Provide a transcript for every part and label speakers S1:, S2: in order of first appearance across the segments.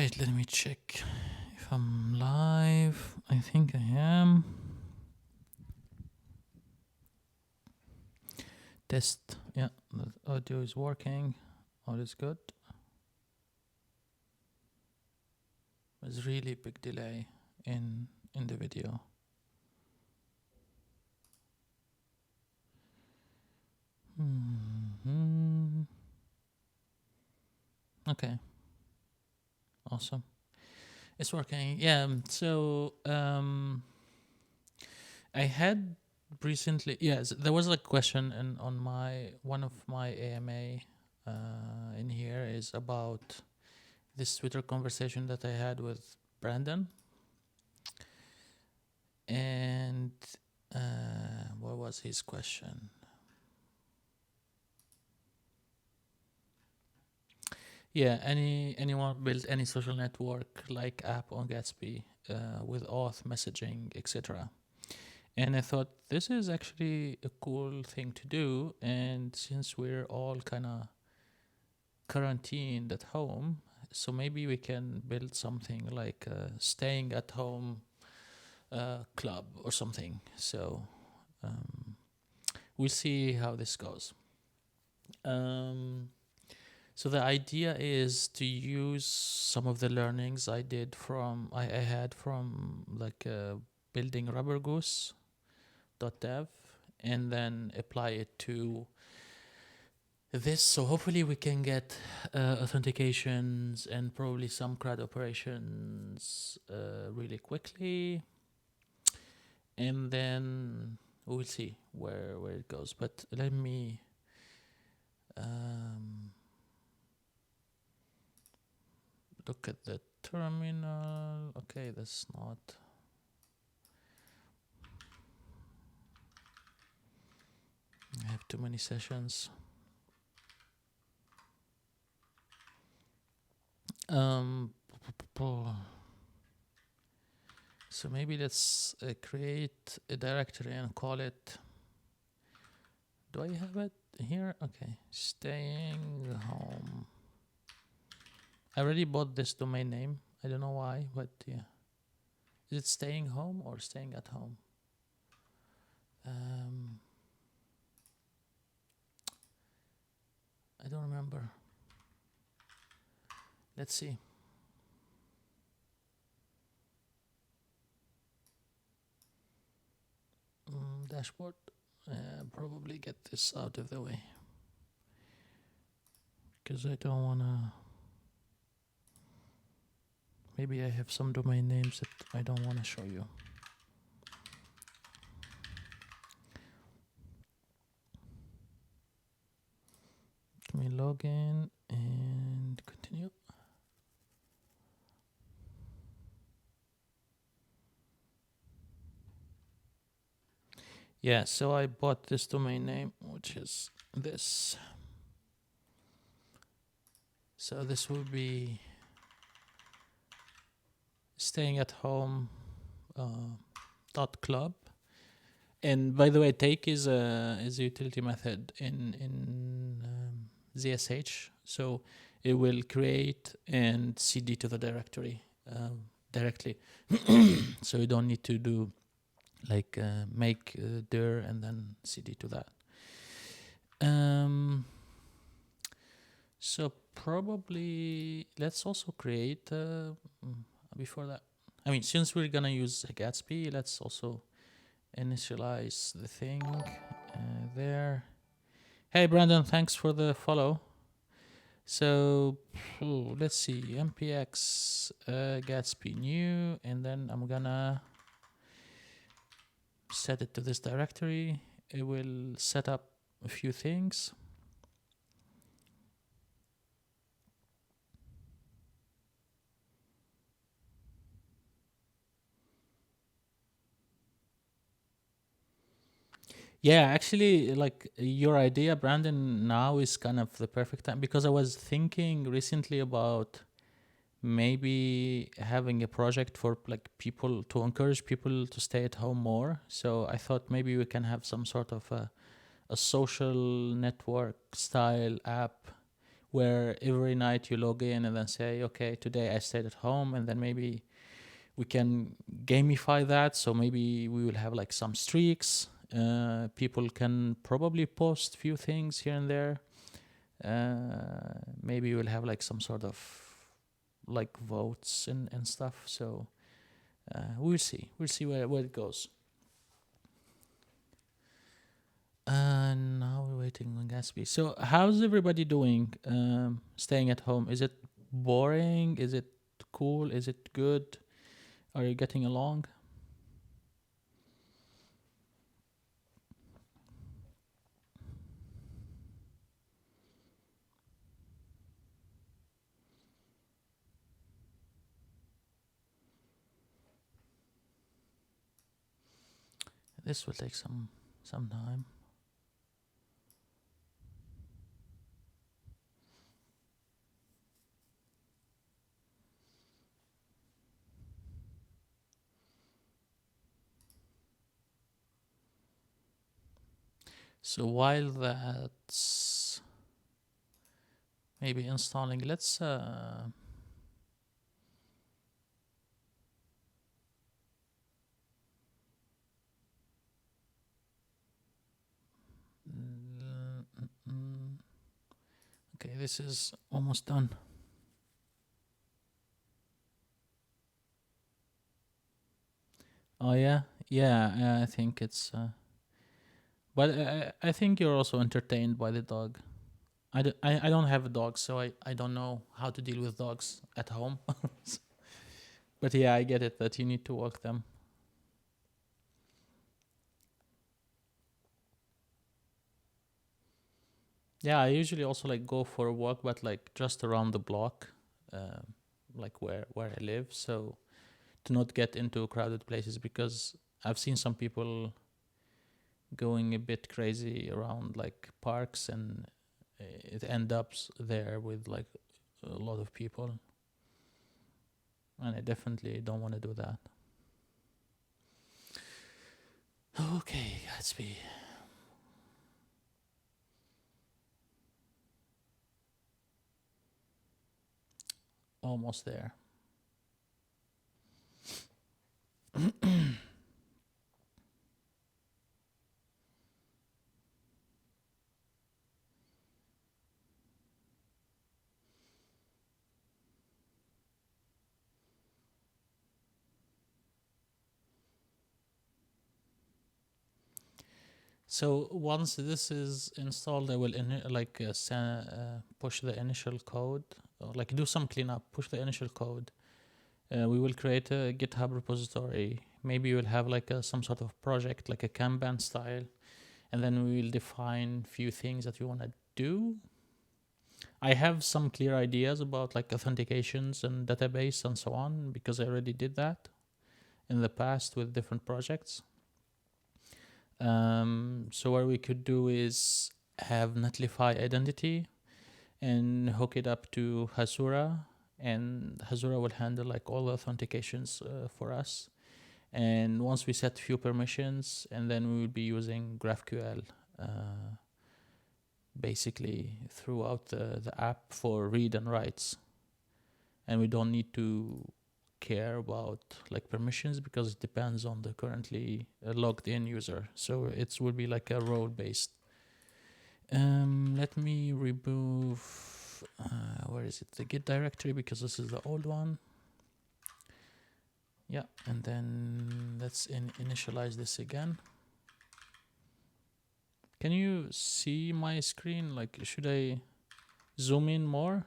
S1: right, let me check if I'm live. I think I am. Test. Yeah, the audio is working. All is good. There's really big delay in the video. Okay. Awesome. It's working. Yeah. So I had recently. Yes, there was a question on one of my AMA in here is about this Twitter conversation that I had with Brandon. And what was his question? Yeah, anyone build any social network like app on Gatsby with Auth messaging, etc. And I thought this is actually a cool thing to do. And since we're all kind of quarantined at home, so maybe we can build something like a staying at home club or something. So we'll see how this goes. So the idea is to use some of the learnings I had from like building rubbergoose.dev and then apply it to this. So hopefully we can get authentications and probably some CRUD operations really quickly. And then we'll see where it goes. But let me look at the terminal. Okay, that's not. I have too many sessions. So maybe let's create a directory and call it. Do I have it here? Okay, staying home. I already bought this domain name. I don't know why, but yeah. Is it staying home or staying at home? I don't remember. Let's see. Dashboard. Probably get this out of the way because I don't want to. Maybe I have some domain names that I don't want to show you. Let me log in and continue. Yeah, so I bought this domain name, which is this. So this will be staying at home .club. And by the way, take is a utility method in ZSH. So it will create and CD to the directory directly. So you don't need to do like make dir and then CD to that. So probably let's also create before that. I mean, since we're gonna use Gatsby, let's also initialize the thing there. Hey Brandon, thanks for the follow. So let's see, npx Gatsby new, and then I'm gonna set it to this directory. It will set up a few things. Yeah, actually, like your idea, Brandon, now is kind of the perfect time because I was thinking recently about maybe having a project for like people to encourage people to stay at home more. So I thought maybe we can have some sort of a social network style app where every night you log in and then say, okay, today I stayed at home, and then maybe we can gamify that. So maybe we will have like some streaks. People can probably post few things here and there. Maybe we'll have like some sort of like votes and stuff. So we'll see. We'll see where it goes. Now we're waiting on Gatsby. So how's everybody doing? Staying at home. Is it boring? Is it cool? Is it good? Are you getting along? This will take some time. So while that's maybe installing, let's okay, this is almost done. Oh yeah, I think it's. But I think you're also entertained by the dog. I don't have a dog, so I don't know how to deal with dogs at home. But yeah, I get it that you need to walk them. Yeah, I usually also like go for a walk, but like just around the block, like where I live, so to not get into crowded places, because I've seen some people going a bit crazy around like parks, and it ends up there with like a lot of people, and I definitely don't want to do that. Okay, Gatsby. Almost there. So once this is installed, I will push the initial code, or like do some cleanup, push the initial code. We will create a GitHub repository. Maybe we'll have like some sort of project, like a Kanban style, and then we will define few things that we want to do. I have some clear ideas about like authentications and database and so on, because I already did that in the past with different projects. So what we could do is have Netlify identity and hook it up to Hasura, and Hasura will handle like all the authentications for us. And once we set few permissions, and then we will be using GraphQL basically throughout the app for read and writes. And we don't need to care about like permissions, because it depends on the currently logged in user. So it will be like a role based. Let me remove, where is it? The Git directory, because this is the old one. Yeah, and then let's initialize this again. Can you see my screen? Like, should I zoom in more?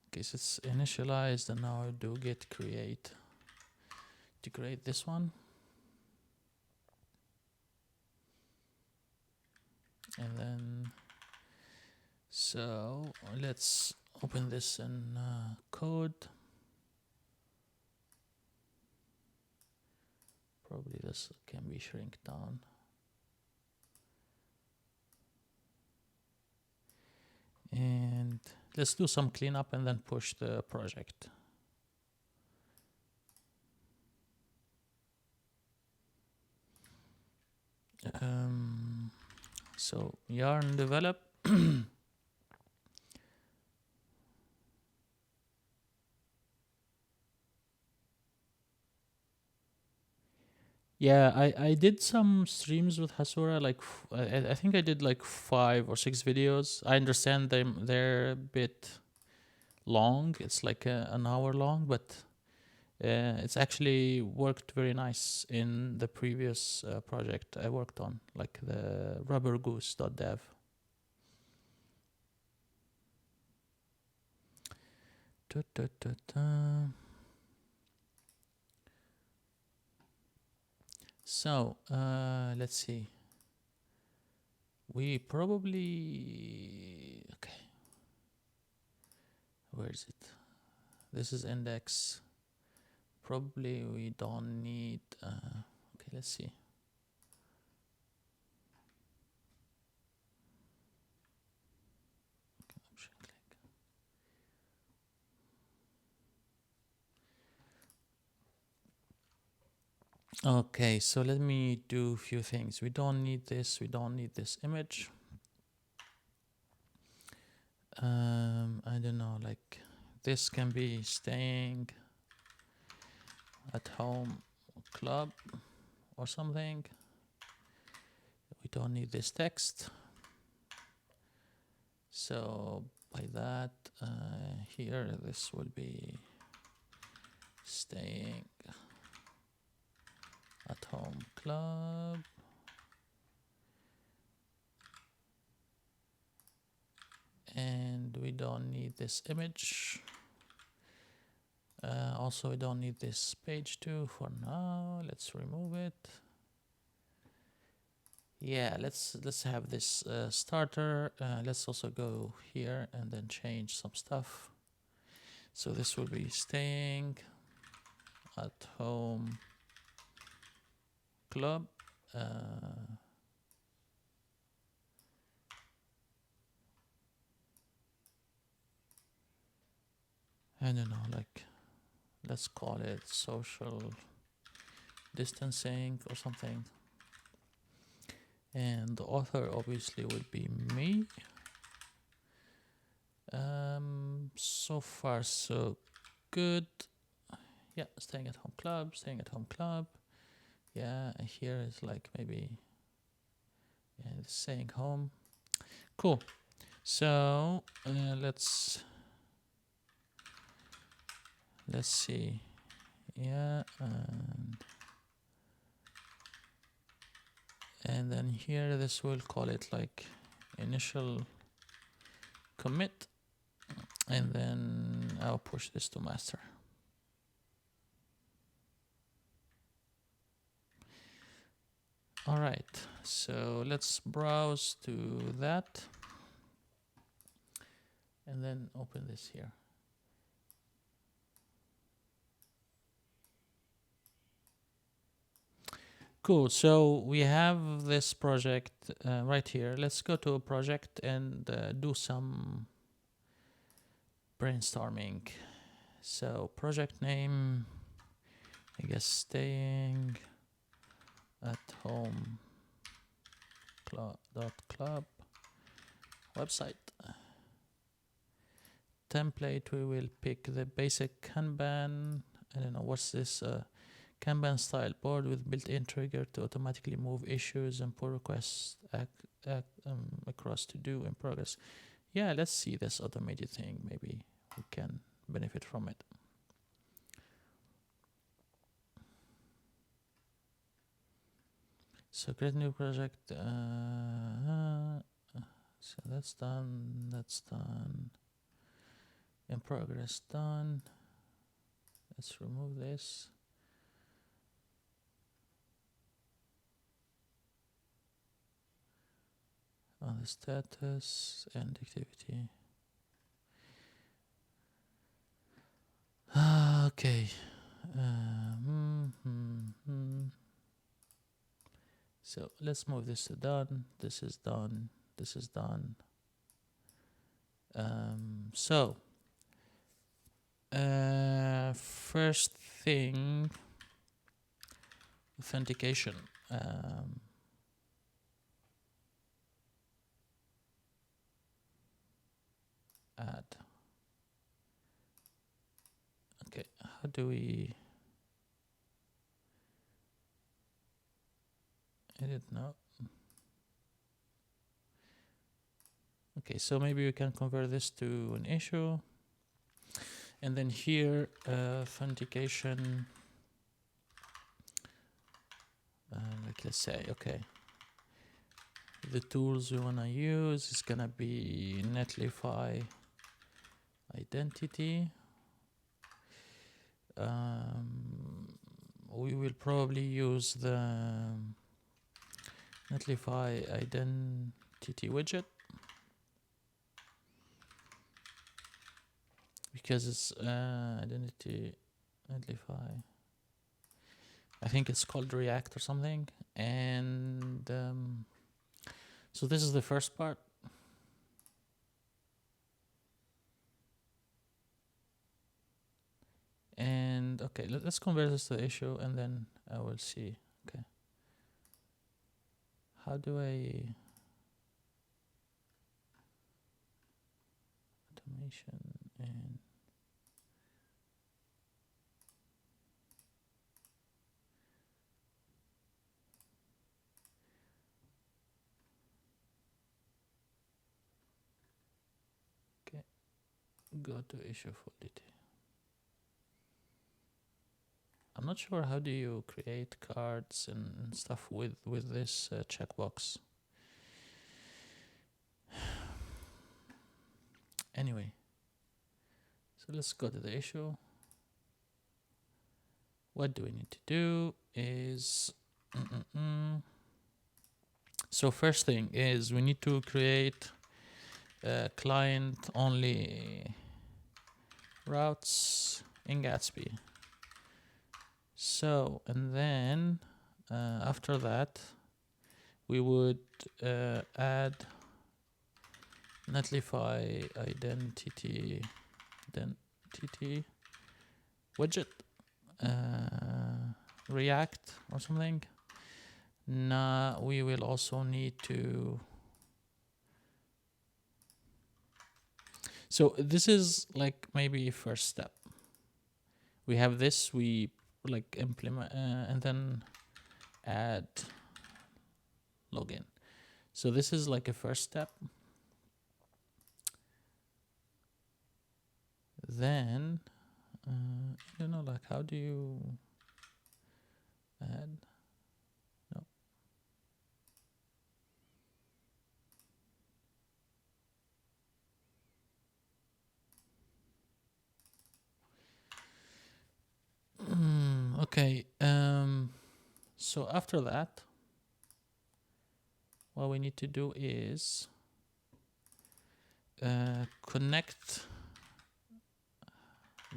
S1: Okay, so it's initialized, and now I do git create to create this one. And then, so let's open this in code. Probably this can be shrink down. And let's do some cleanup and then push the project. So yarn develop. Yeah, I did some streams with Hasura. Like I think I did like 5 or 6 videos. I understand they're a bit long. It's like an hour long, but it's actually worked very nice in the previous project I worked on, like the rubbergoose.dev. Da, da, da, da. So let's see. We probably okay. Where is it? This is index. Probably we don't need. Okay, let's see. Option click. Okay, so let me do a few things. We don't need this. We don't need this image. I don't know, like this can be staying at home club or something. We don't need this text. So by that, here this will be staying at home club. And we don't need this image. Also, we don't need this page too for now. Let's remove it. Yeah, let's have this starter. Let's also go here and then change some stuff. So this will be staying at home club. I don't know, like let's call it social distancing or something. And the author obviously would be me. So far so good. Yeah, staying at home club, staying at home club. Yeah, and here is like maybe staying home. Cool. So let's see. Yeah, and then here this will call it like initial commit, and then I'll push this to master. All right, so let's browse to that and then open this here. Cool, so we have this project right here. Let's go to a project and do some brainstorming. So project name, I guess staying at home club website. Template, we will pick the basic Kanban. I don't know what's this Kanban style board with built-in trigger to automatically move issues and pull requests across to do in progress. Yeah, let's see this automated thing. Maybe we can benefit from it. So create new project. So that's done. That's done. In progress done. Let's remove this. On the status and activity. Okay. So let's move this to done. This is done. This is done. So first thing, authentication. Add. Okay, how do we edit now. Okay, so maybe we can convert this to an issue. And then here, authentication, like let's say, okay, the tools we want to use is going to be Netlify identity. We will probably use the Netlify identity widget because it's identity Netlify. I think it's called React or something. And so this is the first part. And okay, let's convert this to the issue and then I will see. Okay. How do I automation and okay, go to issue for detail. I'm not sure how do you create cards and stuff with this checkbox. Anyway, so let's go to the issue. What do we need to do is, so first thing is we need to create client only routes in Gatsby. So, and then after that, we would add Netlify identity widget, React or something. Now we will also need to. So this is like maybe first step. We have this, we like implement and then add login. So this is like a first step. Then I don't know, like how do you add? No. Okay. So after that, what we need to do is connect.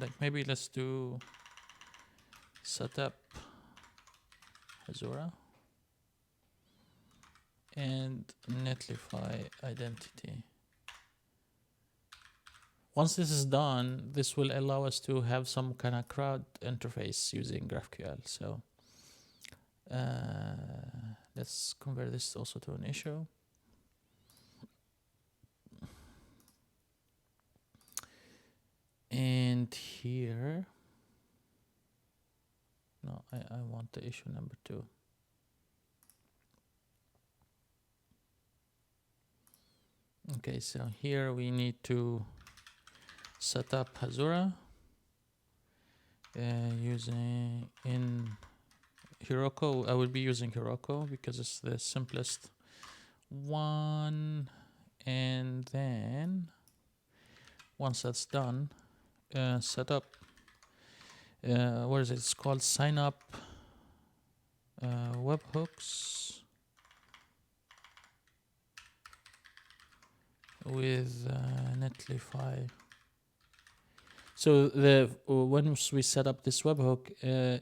S1: Like maybe let's do setup Hasura and Netlify identity. Once this is done, this will allow us to have some kind of crowd interface using GraphQL. So let's convert this also to an issue. And here, no, I want the issue number 2. Okay, so here we need to set up Hasura using in Heroku. I will be using Heroku because it's the simplest one. And then once that's done, set up, what is it? It's called sign up webhooks with Netlify. So once we set up this webhook,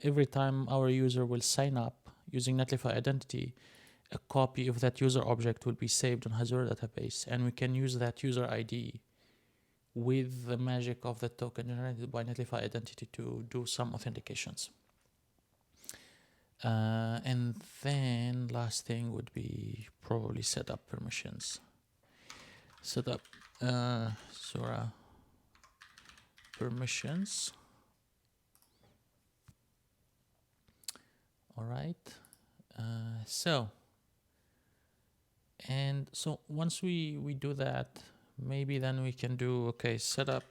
S1: every time our user will sign up using Netlify identity, a copy of that user object will be saved on Hasura database, and we can use that user ID with the magic of the token generated by Netlify identity to do some authentications. And then last thing would be probably set up permissions. Set up Hasura permissions. All right. So And so once we do that, maybe then we can do, okay, setup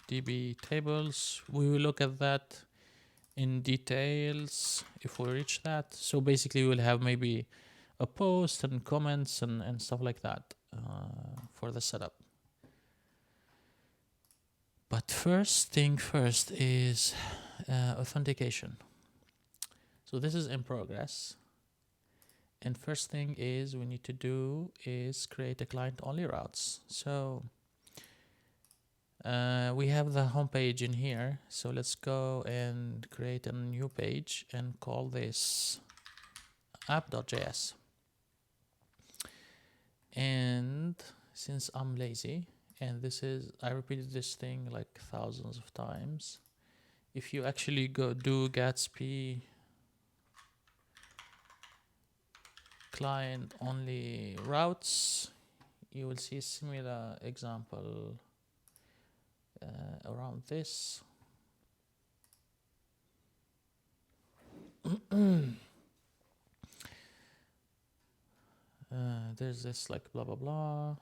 S1: DB tables. We will look at that in details if we reach that. So basically we'll have maybe a post and comments and stuff like that for the setup. But first thing first is authentication. So this is in progress. And first thing is we need to do is create a client only routes. So we have the home page in here. So let's go and create a new page and call this app.js. And since I'm lazy, and this is, I repeated this thing like thousands of times. If you actually go do Gatsby client only routes, you will see a similar example around this. There's this like blah blah blah.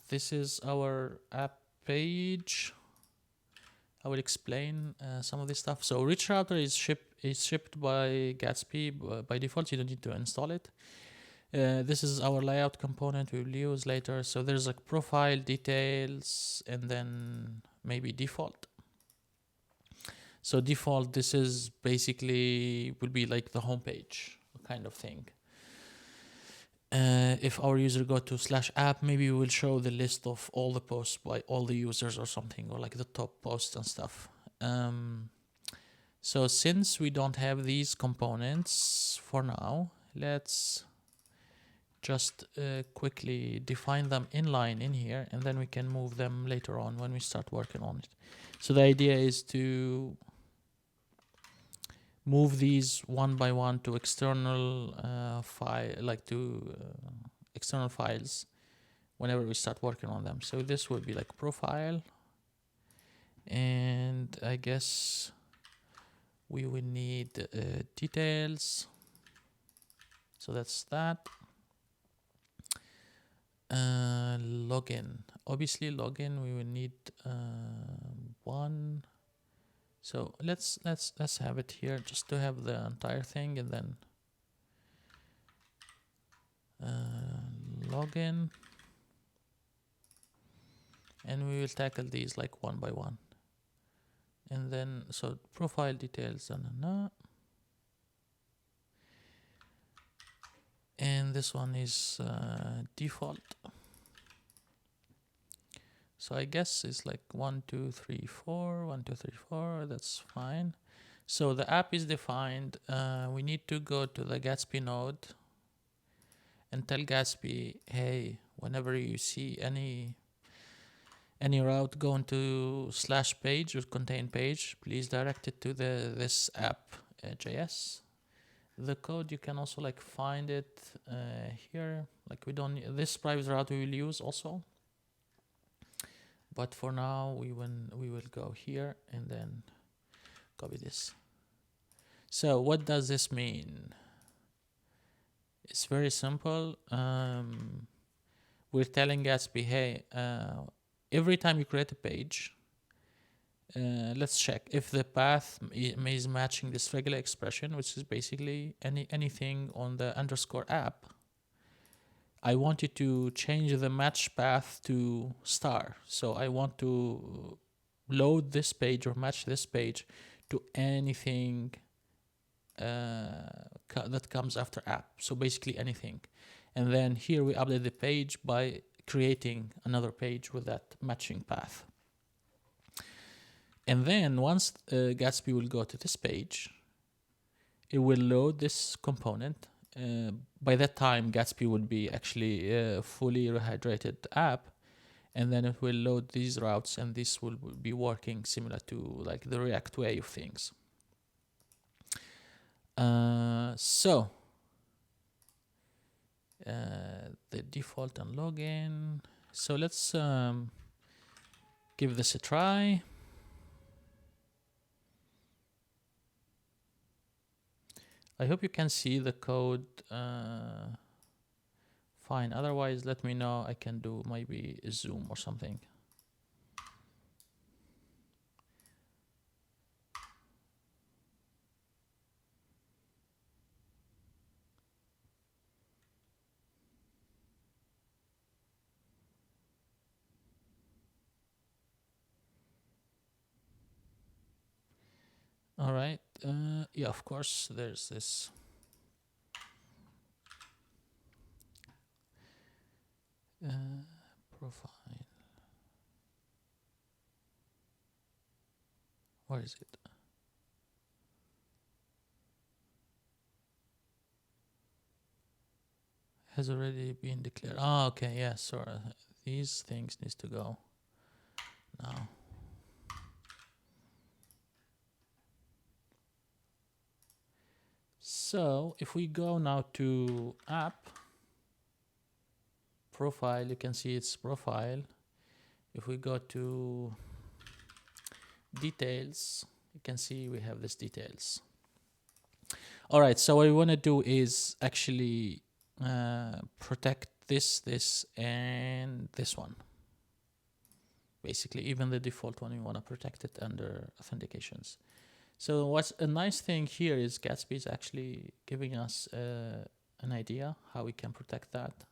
S1: This is our app page. I will explain some of this stuff. So rich router is shipped by Gatsby by default. You don't need to install it. This is our layout component we will use later. So there's like profile details and then maybe default. So default, this is basically will be like the home page kind of thing. If our user go to /app, maybe we will show the list of all the posts by all the users or something, or like the top posts and stuff. So since we don't have these components for now, let's just quickly define them inline in here, and then we can move them later on when we start working on it. So the idea is to move these one by one to external external files whenever we start working on them. So this will be like profile, and I guess we will need details. So that's that. Login. Obviously login we will need one. So let's have it here just to have the entire thing, and then login, and we will tackle these like one by one. And then so profile details and this one is default. So I guess it's like 1 2 3 4 1 2 3 4. That's fine. So the app is defined. We need to go to the Gatsby node and tell Gatsby, hey, whenever you see any route going to /page or contain page, please direct it to this app JS. The code you can also like find it here. Like we don't this private route we will use also. But for now, we will go here and then copy this. So what does this mean? It's very simple. We're telling Gatsby, hey, every time you create a page, let's check if the path is matching this regular expression, which is basically anything on the underscore app. I want you to change the match path to star. So I want to load this page or match this page to anything that comes after app. So basically anything. And then here we update the page by creating another page with that matching path. And then once Gatsby will go to this page, it will load this component. By that time, Gatsby will be actually a fully rehydrated app, and then it will load these routes, and this will be working similar to like the React way of things. So the default and login. So let's give this a try. I hope you can see the code fine. Otherwise, let me know. I can do maybe a zoom or something. All right. Yeah, of course, there's this. Profile. Where is it? Has already been declared. Oh, okay. Yeah, sorry. These things needs to go now. So if we go now to app profile, you can see its profile. If we go to details, you can see we have this details. All right, so what we want to do is actually protect this, and this one. Basically, even the default one, we want to protect it under authentications. So what's a nice thing here is Gatsby is actually giving us an idea how we can protect that.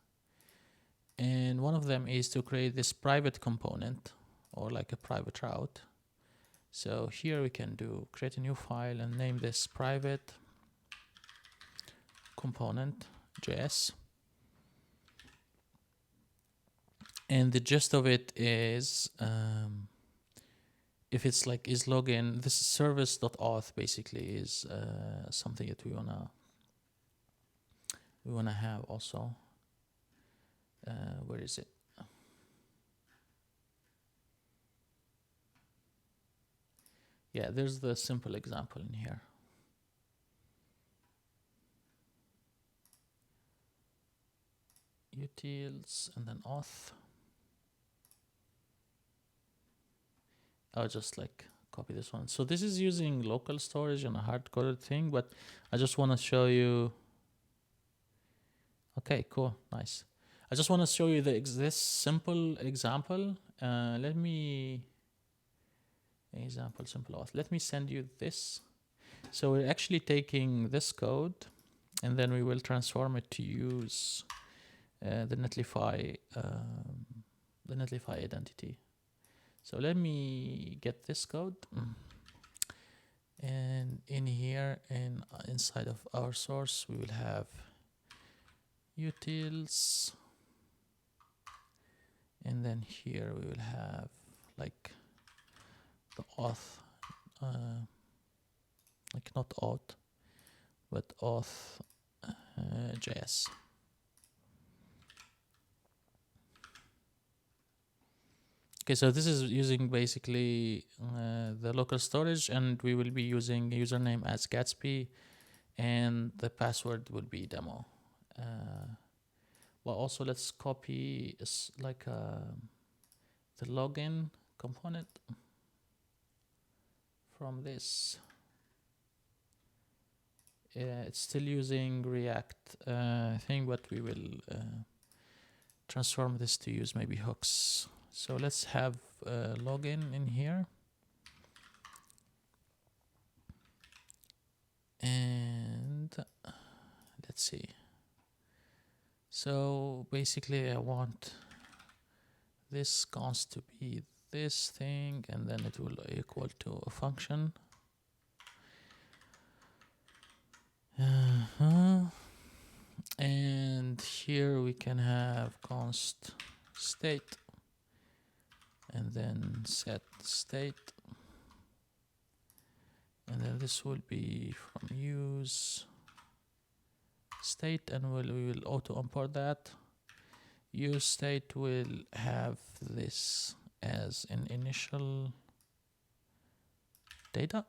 S1: And one of them is to create this private component or like a private route. So here we can do create a new file and name this private component JS. And the gist of it is if it's like is login, this service.auth basically is something that we wanna have also. Where is it? Yeah, there's the simple example in here. Utils and then auth. I'll just like copy this one. So this is using local storage and a hard-coded thing, but I just want to show you. Okay, cool, nice. I just want to show you this simple example. Let me simple auth. Let me send you this. So we're actually taking this code, and then we will transform it to use the Netlify identity. So let me get this code, and in here and inside of our source we will have utils, and then here we will have like the auth, like not auth, but auth JS. Okay, so this is using basically the local storage, and we will be using username as Gatsby, and the password will be demo. Well, also let's copy like the login component from this. It's still using React thing, but we will transform this to use maybe hooks. So let's have login in here. And let's see. So basically I want this const to be this thing, and then it will equal to a function. And here we can have const state, and then set state, and then this will be from use state, and we will auto import that. Use state will have this as an initial data,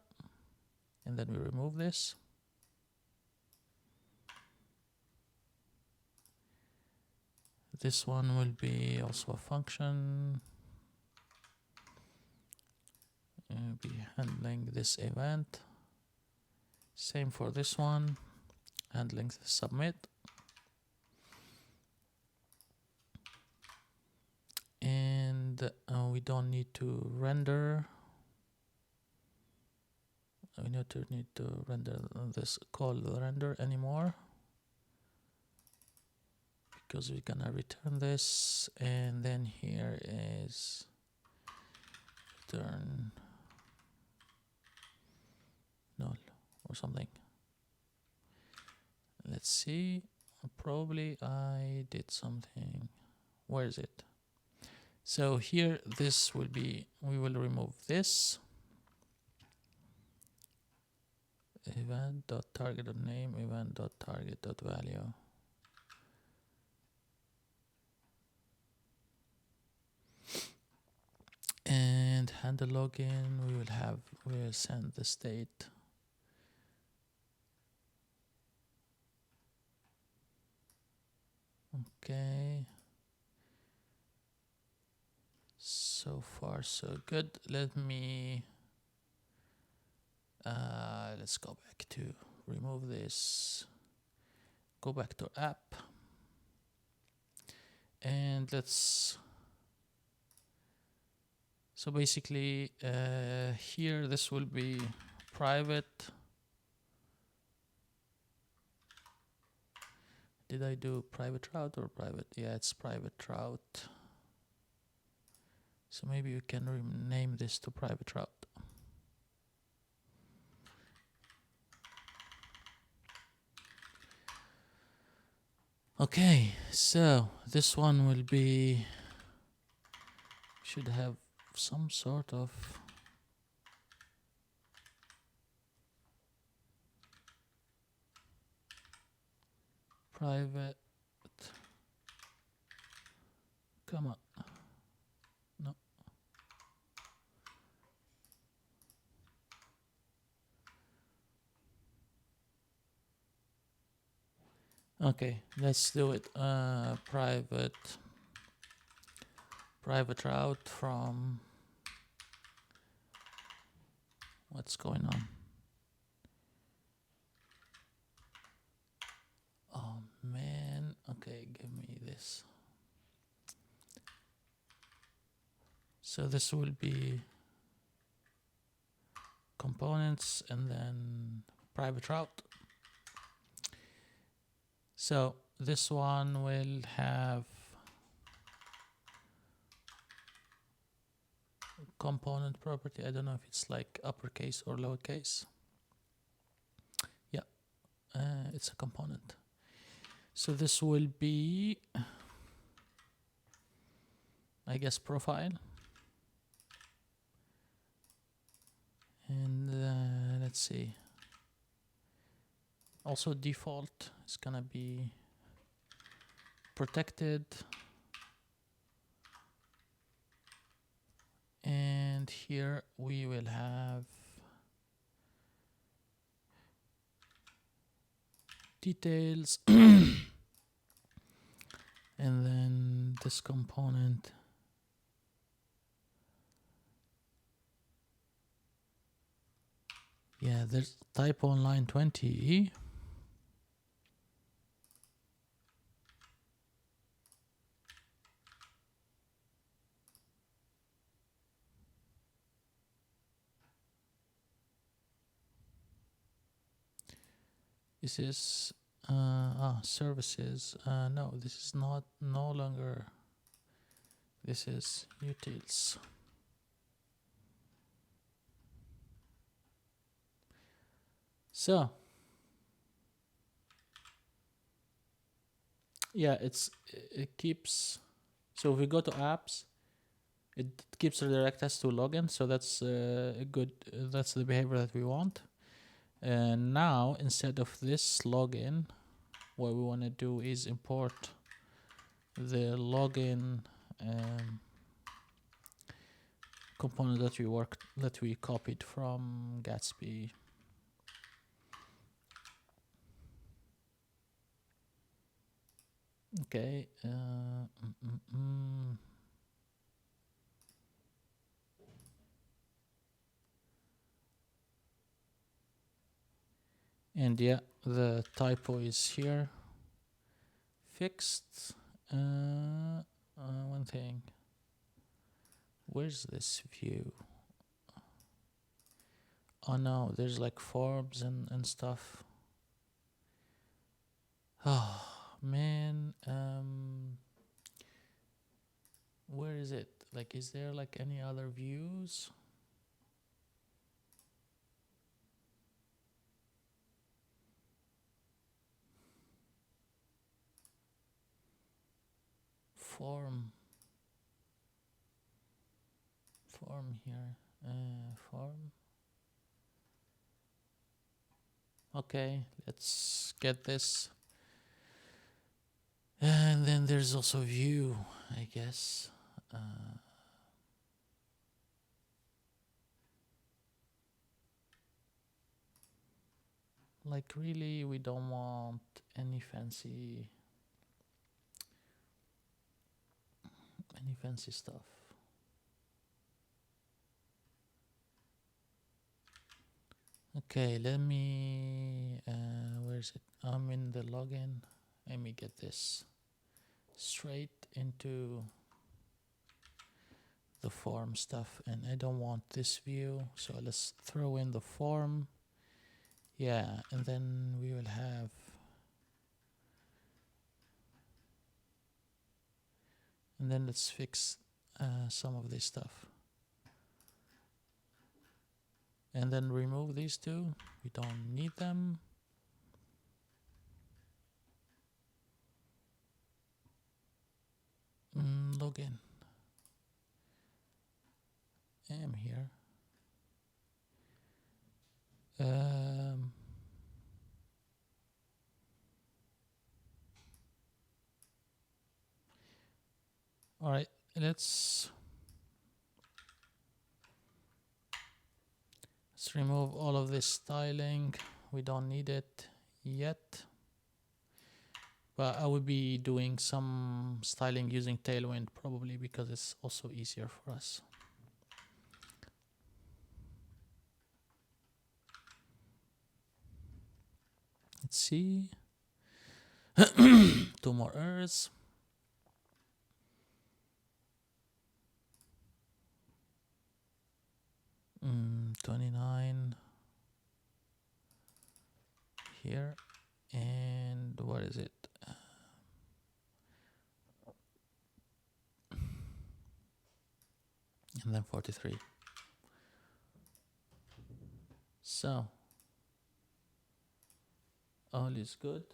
S1: and then we remove this. This one will be also a function. Be handling this event. Same for this one. handling the submit. And we don't need to render. We need to render this call render anymore, because we're gonna return this, and then here is return null or something. Let's see. Probably I did something. Where is it? So here, this will be, we will remove this event.target.name, event.target.value. And handle login, we will send the state. Okay. So far so good. Let me let's go back to remove this. Go back to app. And let's, so basically here this will be private. Did I do private route or private? Yeah, it's private route. So maybe you can rename this to private route. Okay, so this one will be, should have some sort of private. Come on. No. Okay, let's do it. Private route from, what's going on? Oh man. Okay, give me this. So this will be components and then private route. So this one will have component property. I don't know if it's like uppercase or lowercase. Yeah, it's a component. So this will be, I guess, profile. And let's see. Also default is gonna be protected. And here we will have details. And then this component. Yeah, there's typo on line 20. This is services. No, this is not, no longer. This is utils. So yeah, it keeps. So if we go to apps, it keeps redirect us to login. So that's good. That's the behavior that we want. And now instead of this login, what we want to do is import the login component that we copied from Gatsby. Okay. And yeah, the typo is here. Fixed. One thing. Where's this view? Oh no, there's like forms and stuff. Oh man, where is it? Like, is there like any other views? Form here. Form. Okay, let's get this. And then there's also view, I guess. Like really, we don't want any fancy stuff. Okay, let me, where is it? I'm in the login. Let me get this straight into the form stuff, and I don't want this view, so let's throw in the form. Yeah, and then we will have, and then let's fix some of this stuff. And then remove these two. We don't need them. Login. I'm here. All right, let's remove all of this styling. We don't need it yet. But I will be doing some styling using Tailwind probably because it's also easier for us. Let's see. 2 more errors. Mm, 29 here. And what is it? And then 43. So all is good.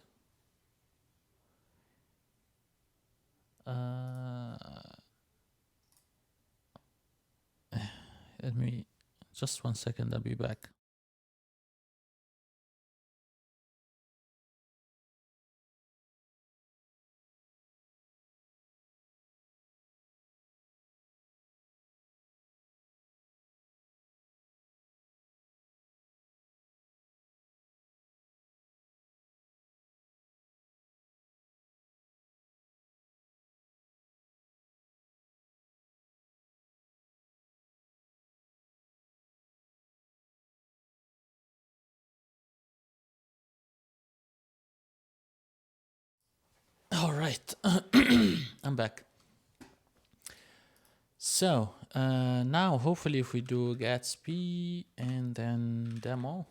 S1: Let me just 1 second. I'll be back. All right, I'm back. So now hopefully if we do Gatsby and then demo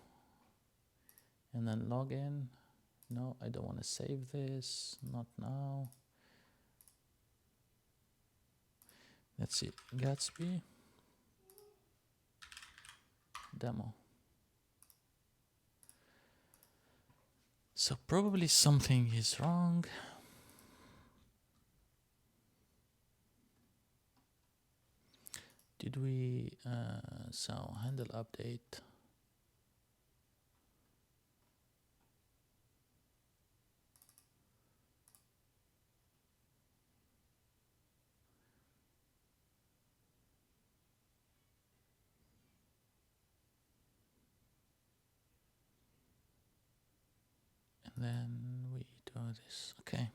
S1: and then login. No, I don't want to save this, not now. Let's see, Gatsby demo. So probably something is wrong. Did we, so handle update. And then we do this, okay.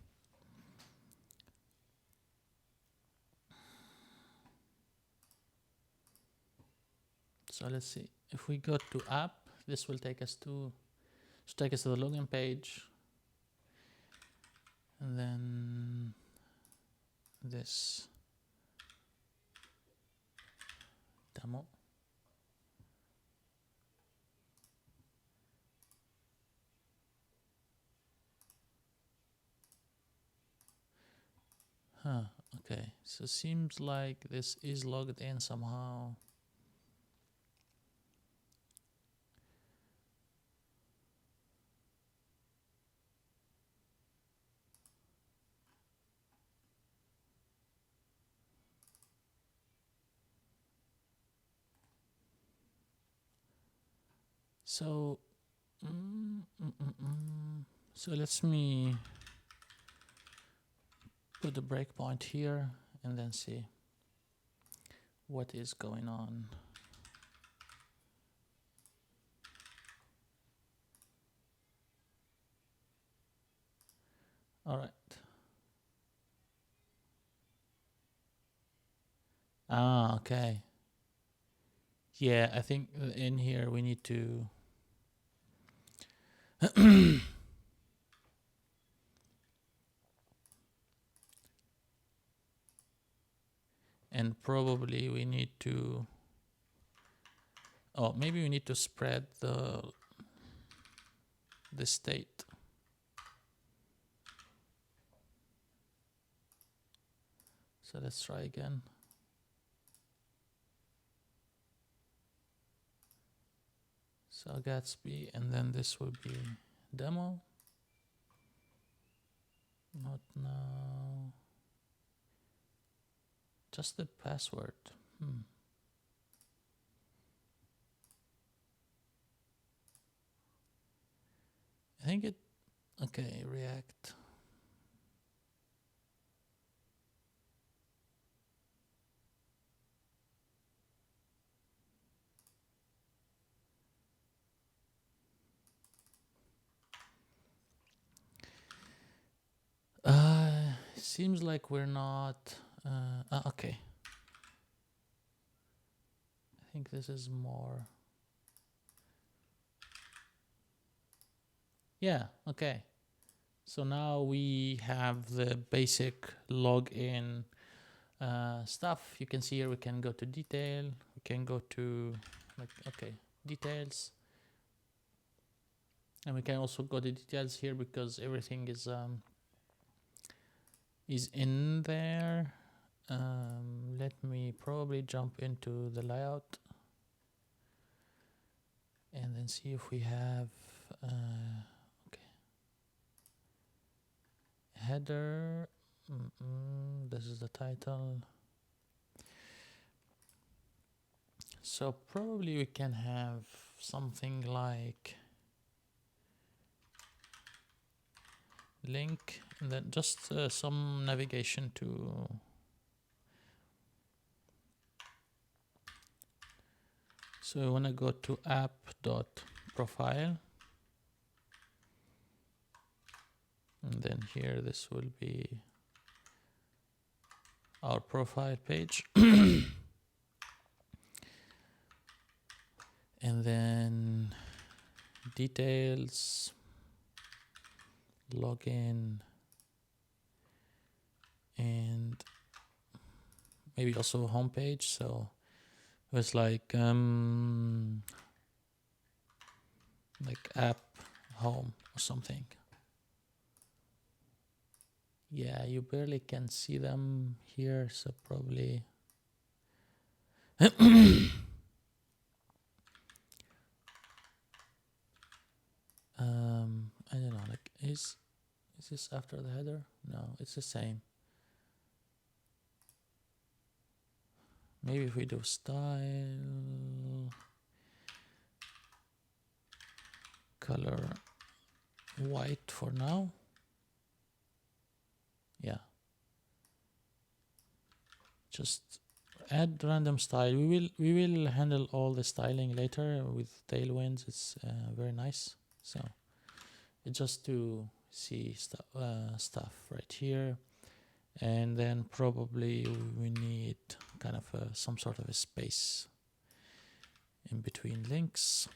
S1: So let's see, if we go to app, this will take us to So take us to the login page, and then this demo. Okay, so seems like this is logged in somehow. So, so let me put the breakpoint here and then see what is going on. All right. Okay. Yeah, I think in here we need to and probably we need to, oh, maybe we need to spread the state. So let's try again. So Gatsby, and then this will be demo. Not now. Just the password. I think it, okay, React. Seems like we're not, okay. I think this is more. Yeah, okay. So now we have the basic login stuff. You can see here we can go to detail. We can go to details. And we can also go to details here because everything is in there. Let me probably jump into the layout and then see if we have header. This is the title. So probably we can have something like link and then just some navigation to so I want to go to app.profile, and then here this will be our profile page. And then details, login, and maybe also homepage. So it's like app home or something. Yeah, you barely can see them here, so probably I don't know, like is this after the header? No, it's the same. Maybe if we do style, color white for now. Yeah. Just add random style. We will handle all the styling later with Tailwinds. It's very nice. So it's just to see stuff right here, and then probably we need kind of some sort of a space in between links.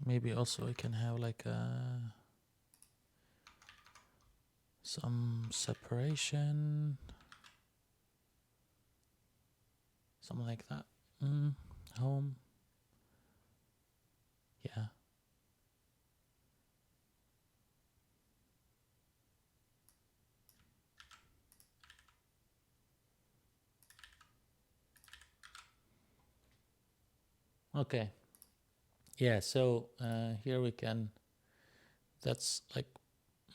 S1: maybe also we can have like some separation, something like that. Home, yeah. Okay. Yeah, so here we can, that's like,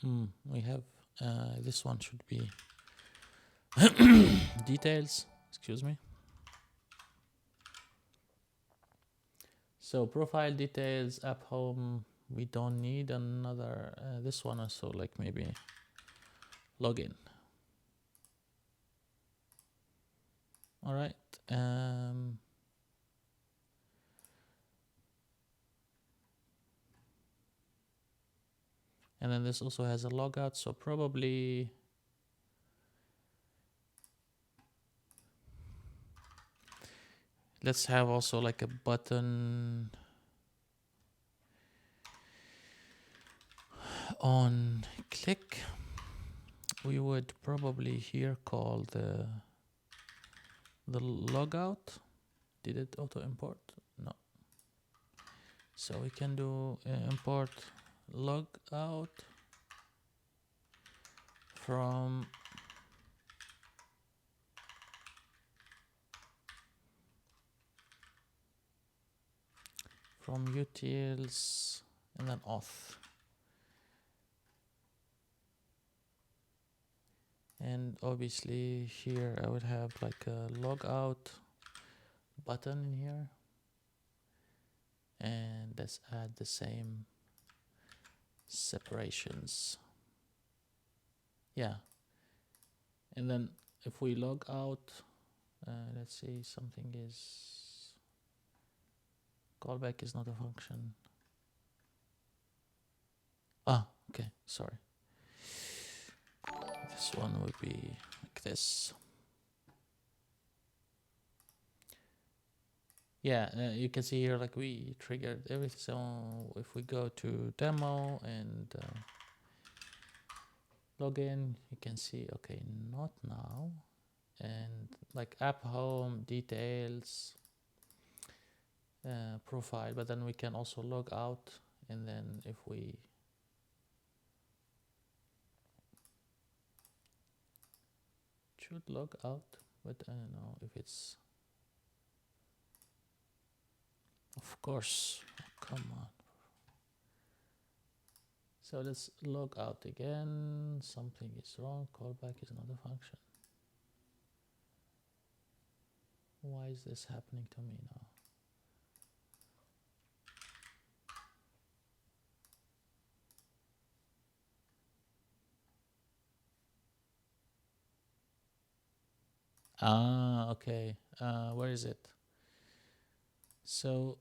S1: we have, this one should be details, excuse me. So profile details, app home, we don't need another, this one also, like maybe login. All right. And then this also has a logout, so probably let's have also like a button on click. We would probably here call the logout. Did it auto import? No. So we can do import logout from utils and then auth. And obviously here I would have like a logout button in here. And let's add the same separations. Yeah. And then if we log out, let's see, something is, callback is not a function. Ah, okay, sorry. This one would be like this. Yeah, you can see here like we triggered everything. So if we go to demo and login, you can see, okay, not now. And like app home, details, profile, but then we can also log out. And then if we should log out, but I don't know if it's, of course, oh, come on. So let's log out again. Something is wrong. Callback is not a function. Why is this happening to me now? Ah, okay. Where is it? So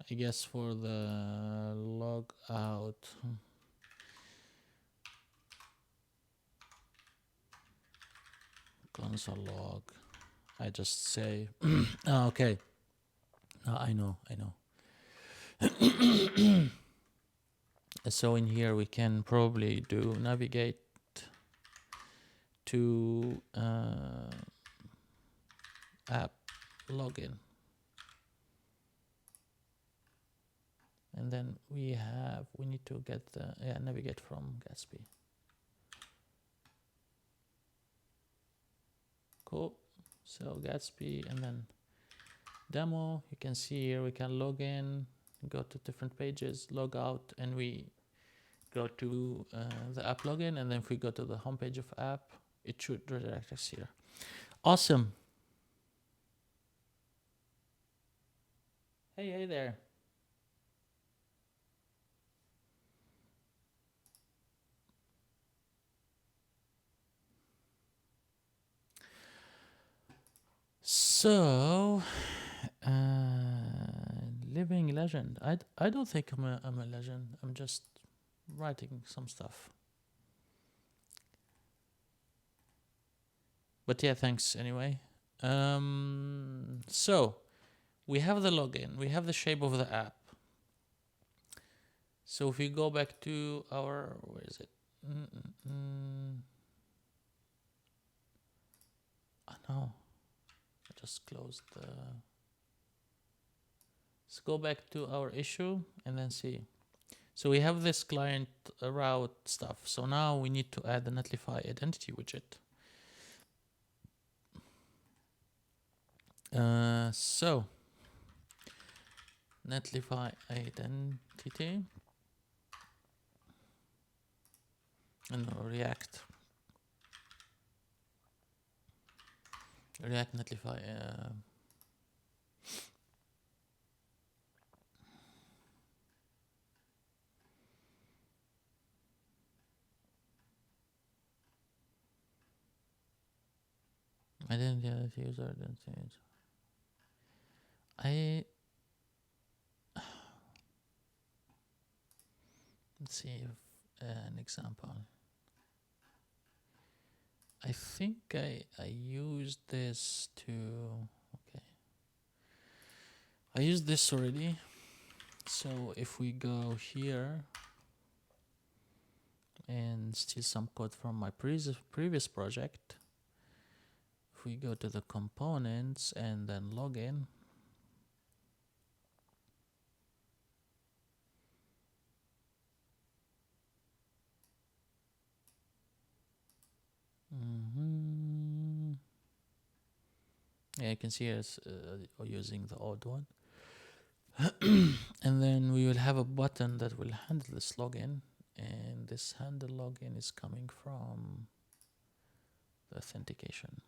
S1: I guess for the log out, console log, I just say, oh, okay. I know. So in here we can probably do navigate to app login. And then we need to get the, navigate from Gatsby. Cool. So Gatsby and then demo, you can see here we can log in, go to different pages, log out, and we go to the app login. And then if we go to the homepage of app, it should redirect us here. Awesome. Hey there. So, living legend. I don't think I'm a legend. I'm just writing some stuff. But yeah, thanks anyway. So we have the login, we have the shape of the app. So if we go back to our, where is it? Oh no, I just closed the. Let's go back to our issue and then see. So we have this client route stuff. So now we need to add the Netlify identity widget. So Netlify identity and React Netlify. Identity user identity. Let's see if an example. I think I used this to, okay. I used this already. So if we go here and steal some code from my previous project, if we go to the components and then login, yeah, you can see it's using the old one. And then we will have a button that will handle this login, and this handle login is coming from the authentication.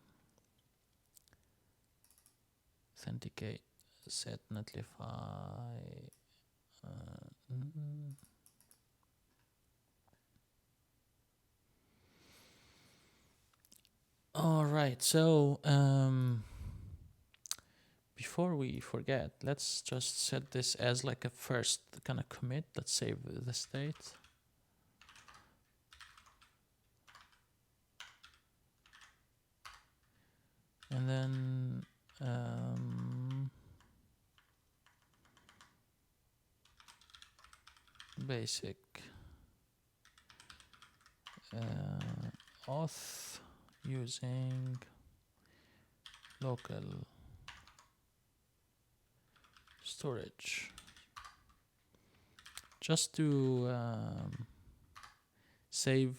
S1: Authenticate, set Netlify. All right, so before we forget, let's just set this as like a first kind of commit. Let's save the state. And then basic auth using local storage, just to save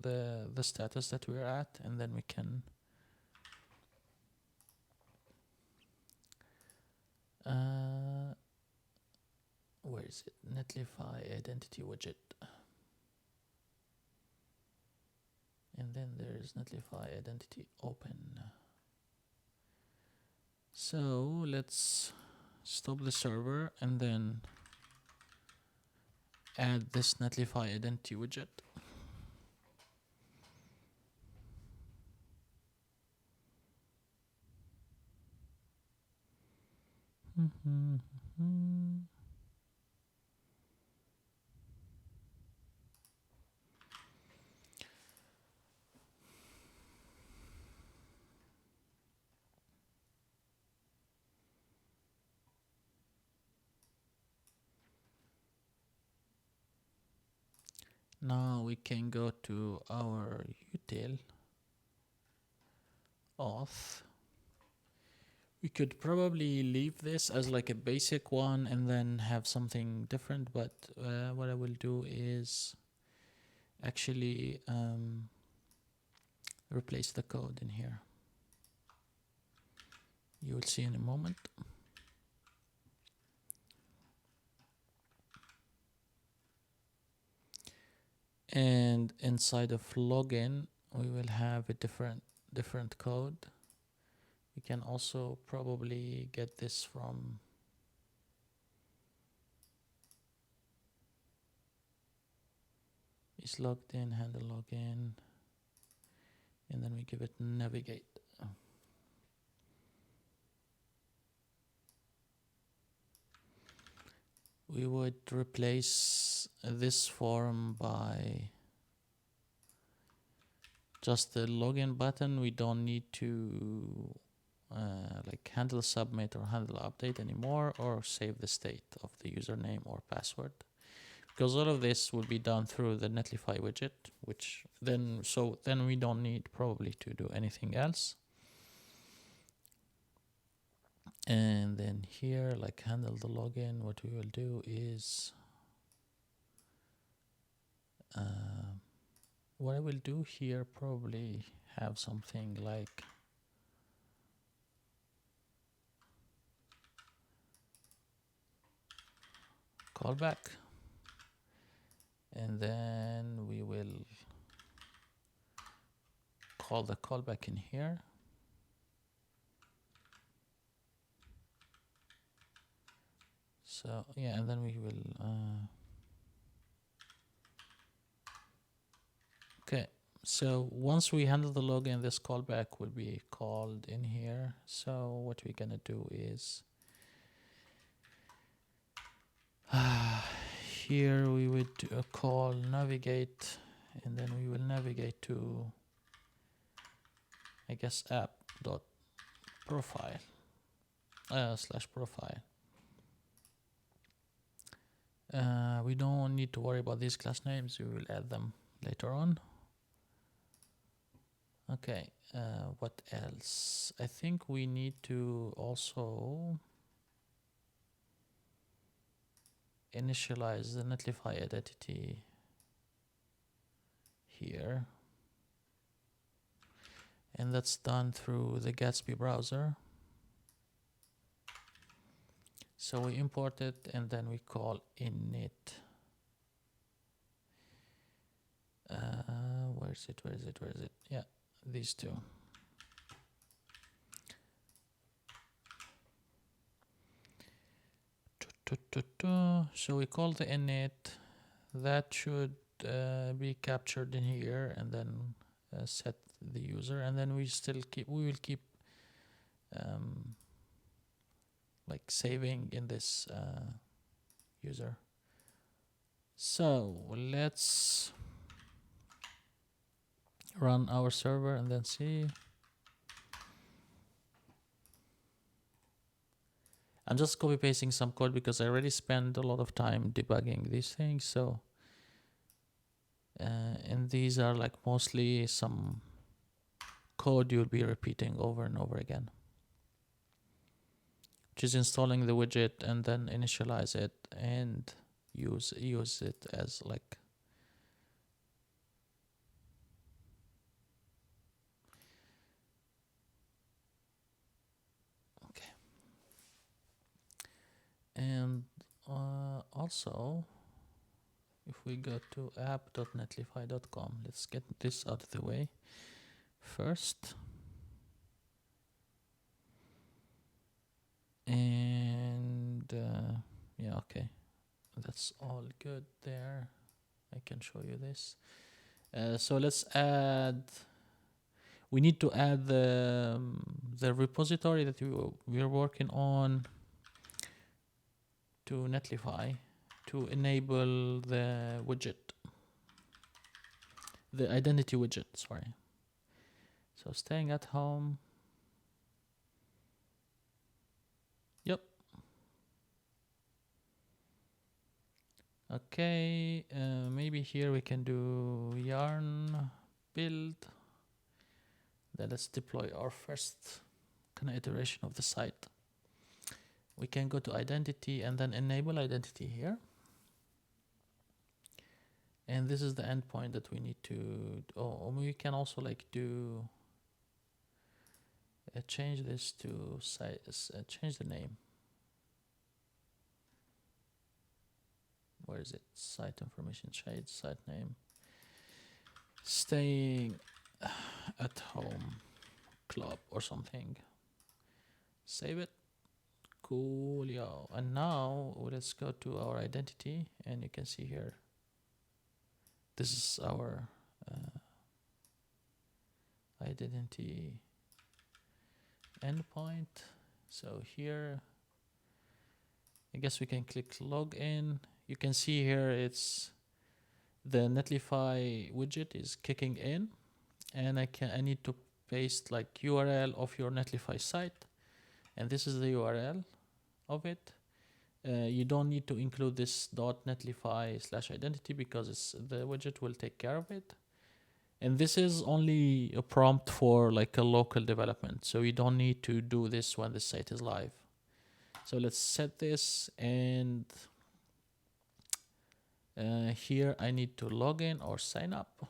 S1: the status that we're at, and then we can where is it? Netlify identity widget. And then there's Netlify identity open. So let's stop the server and then add this Netlify identity widget. Now we can go to our util auth. We could probably leave this as like a basic one and then have something different, but what I will do is actually replace the code in here. You will see in a moment. And inside of login, we will have a different code. We can also probably get this from is logged in, handle login, and then we give it navigate. We would replace this form by just the login button. We don't need to like handle submit or handle update anymore, or save the state of the username or password, because all of this will be done through the Netlify widget, which then we don't need probably to do anything else. And then here, like handle the login, what we will do is what I will do here, probably have something like callback, and then we will call the callback in here. So yeah, and then we will okay. So once we handle the login, this callback will be called in here. So what we're gonna do is here we would call navigate, and then we will navigate to, I guess, app.profile / profile. We don't need to worry about these class names. We will add them later on. Okay, what else? I think we need to also initialize the Netlify identity here. And that's done through the Gatsby browser. So we import it and then we call init. Where is it? Yeah, these two. So we call the init. That should be captured in here, and then set the user, and then we will keep like saving in this user. So let's run our server and then see. I'm just copy pasting some code because I already spent a lot of time debugging these things. So and these are like mostly some code you'll be repeating over and over again, which is installing the widget and then initialize it and use it as like okay. And also, if we go to app.netlify.com, let's get this out of the way first. And yeah, okay, that's all good there. I can show you this. So let's add. We need to add the repository that we are working on to Netlify to enable the widget, the identity widget. Sorry. So staying at home. Yep. Okay, maybe here we can do yarn build. Then let's deploy our first kind of iteration of the site. We can go to identity and then enable identity here. And this is the endpoint that we need to, we can also like do, change this to site, change the name. Where is it? Site information, shade, site name. Staying at home club or something. Save it. Cool, yo. And now let's go to our identity, and you can see here, this is our identity endpoint. So here, I guess we can click login. You can see here it's the Netlify widget is kicking in, and I need to paste like URL of your Netlify site, and this is the URL of it. You don't need to include this .netlify/identity because the widget will take care of it. And this is only a prompt for like a local development, so you don't need to do this when the site is live. So let's set this, and here I need to log in or sign up.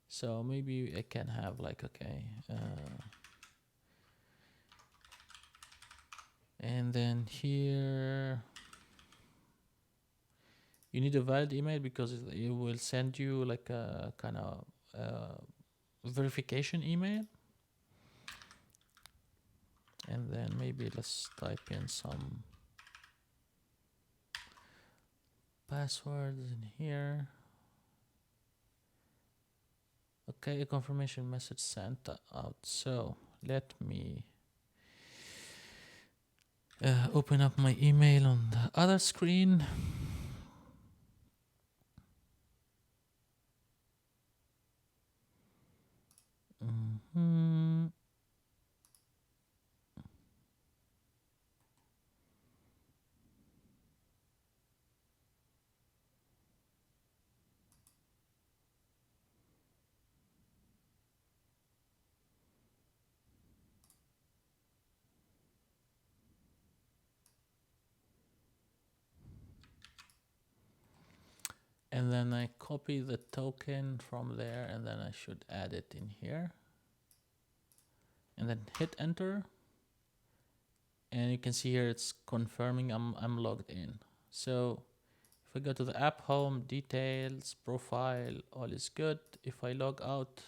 S1: So maybe I can have like, okay, and then here you need a valid email because it will send you like a kind of verification email. And then maybe let's type in some passwords in here. Okay, a confirmation message sent out. So let me open up my email on the other screen. And then I copy the token from there, and then I should add it in here. And then hit enter. And you can see here it's confirming I'm logged in. So if I go to the app home, details, profile, all is good. If I log out,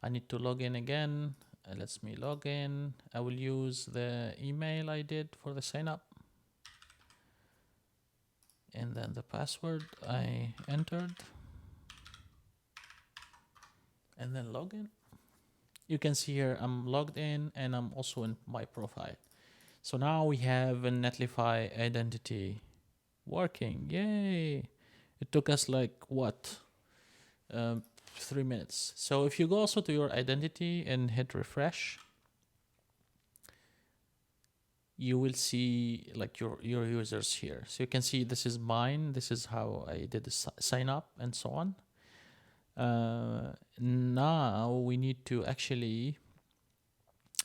S1: I need to log in again. Lets me log in. I will use the email I did for the sign up. And then the password I entered. And then login. You can see here I'm logged in and I'm also in my profile. So now we have a Netlify identity working. Yay! It took us like what? 3 minutes. So if you go also to your identity and hit refresh, you will see like your users here. So you can see this is mine. This is how I did the sign up and so on. Now we need to actually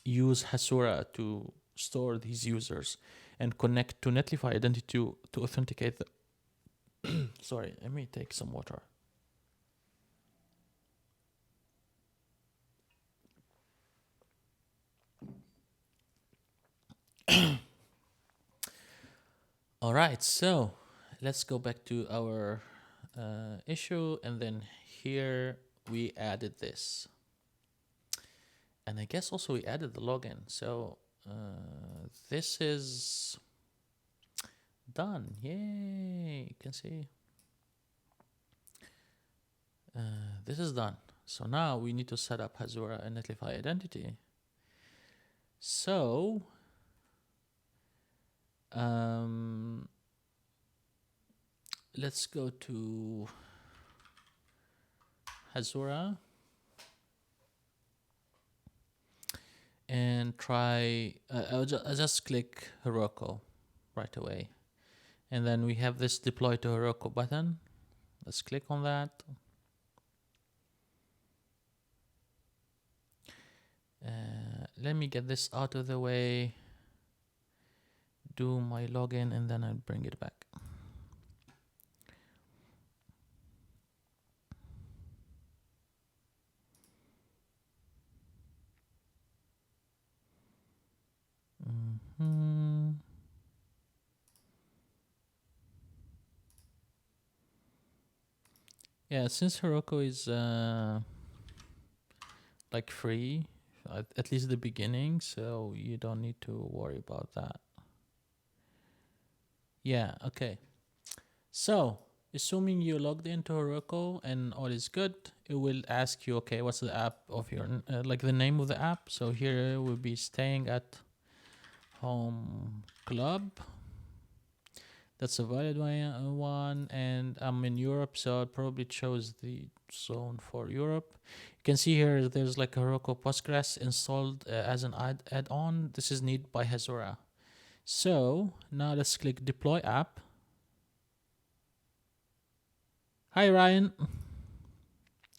S1: use Hasura to store these users and connect to Netlify identity to authenticate them. Sorry, let me take some water. All right, so let's go back to our issue, and then here we added this. And I guess also we added the login. So this is done. Yay, you can see. This is done. So now we need to set up Hasura and Netlify identity. So let's go to Hasura and try, I'll just click Heroku right away. And then we have this deploy to Heroku button. Let's click on that. Let me get this out of the way, do my login, and then I'll bring it back. Yeah, since Heroku is like free, at least the beginning, so you don't need to worry about that. Yeah, okay. So, assuming you logged into Heroku and all is good, it will ask you, okay, what's the app of your, like the name of the app. So here we'll be staying at Home Club. That's a valid one, and I'm in Europe, so it probably chose the zone for Europe. You can see here there's like a Heroku Postgres installed as an add-on. This is needed by Hasura. So now let's click deploy app. Hi Ryan,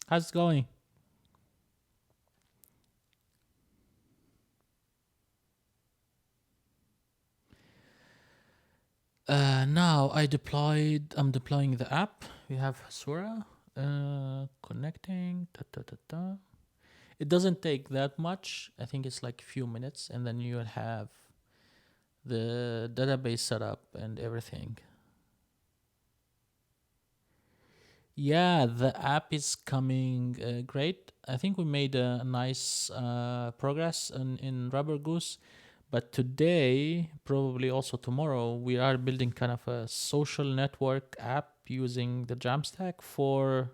S1: how's it going? Now I'm deploying the app. We have Hasura connecting. It doesn't take that much. I think it's like a few minutes, and then you'll have the database set up and everything. Yeah, the app is coming great. I think we made a nice progress in Rubber Goose. But today, probably also tomorrow, we are building kind of a social network app using the JAMstack for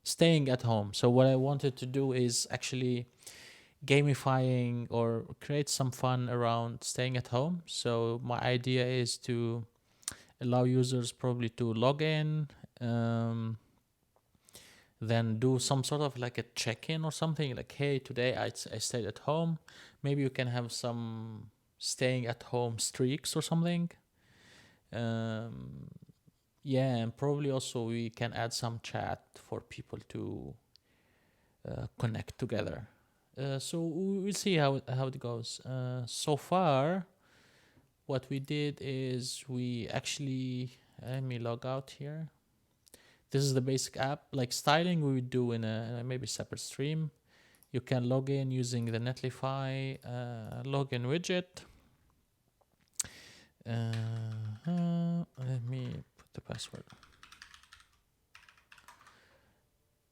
S1: staying at home. So what I wanted to do is actually gamifying or create some fun around staying at home. So my idea is to allow users probably to log in, then do some sort of like a check-in or something like, hey, today I stayed at home. Maybe you can have some staying at home streaks or something. Yeah, and probably also we can add some chat for people to connect together. So we'll see how it goes. So far, what we did is we actually, let me log out here. This is the basic app. Like styling, we would do in a maybe separate stream. You can log in using the Netlify login widget. Let me put the password.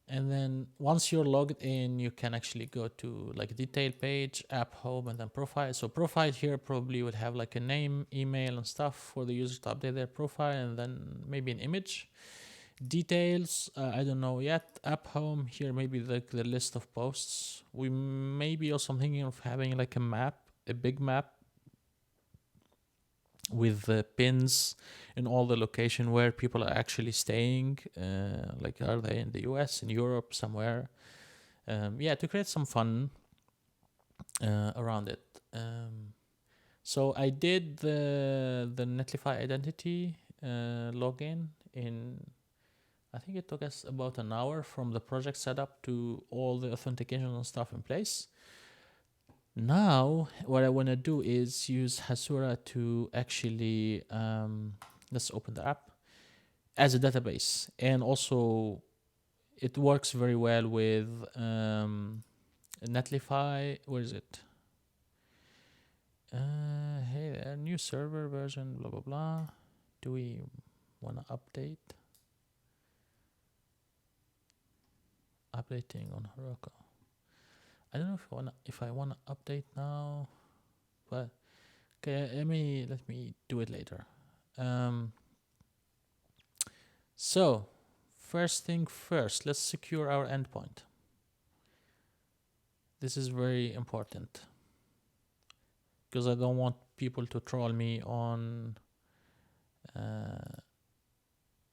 S1: And then once you're logged in, you can actually go to like detail page, app home, and then profile. So profile here probably would have like a name, email, and stuff for the user to update their profile, and then maybe an image. Details, I don't know yet. App home here, maybe like the list of posts. We maybe also thinking of having like a map, a big map with the pins in all the location where people are actually staying. Like, are they in the US, in Europe, somewhere? Yeah, to create some fun around it. So I did the Netlify identity login in, I think it took us about an hour from the project setup to all the authentication and stuff in place. Now, what I want to do is use Hasura to actually, let's open the app, as a database. And also, it works very well with Netlify. Where is it? Hey, a new server version, blah, blah, blah. Do we want to update? Updating on Heroku. I don't know if I wanna update now, but okay, let me do it later. So first thing first, let's secure our endpoint. This is very important because I don't want people to troll me on.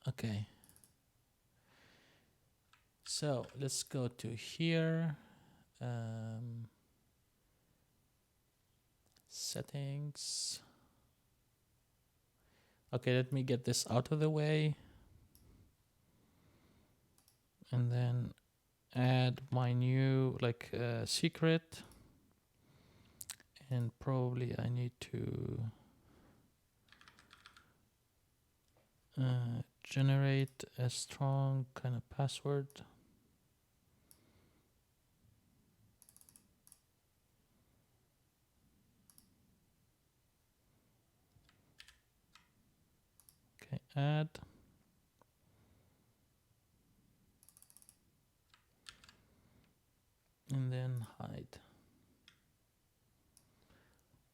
S1: Okay. So let's go to here. Settings. Okay, let me get this out of the way. And then add my new secret. And probably I need to generate a strong kind of password. Okay, add. And then hide.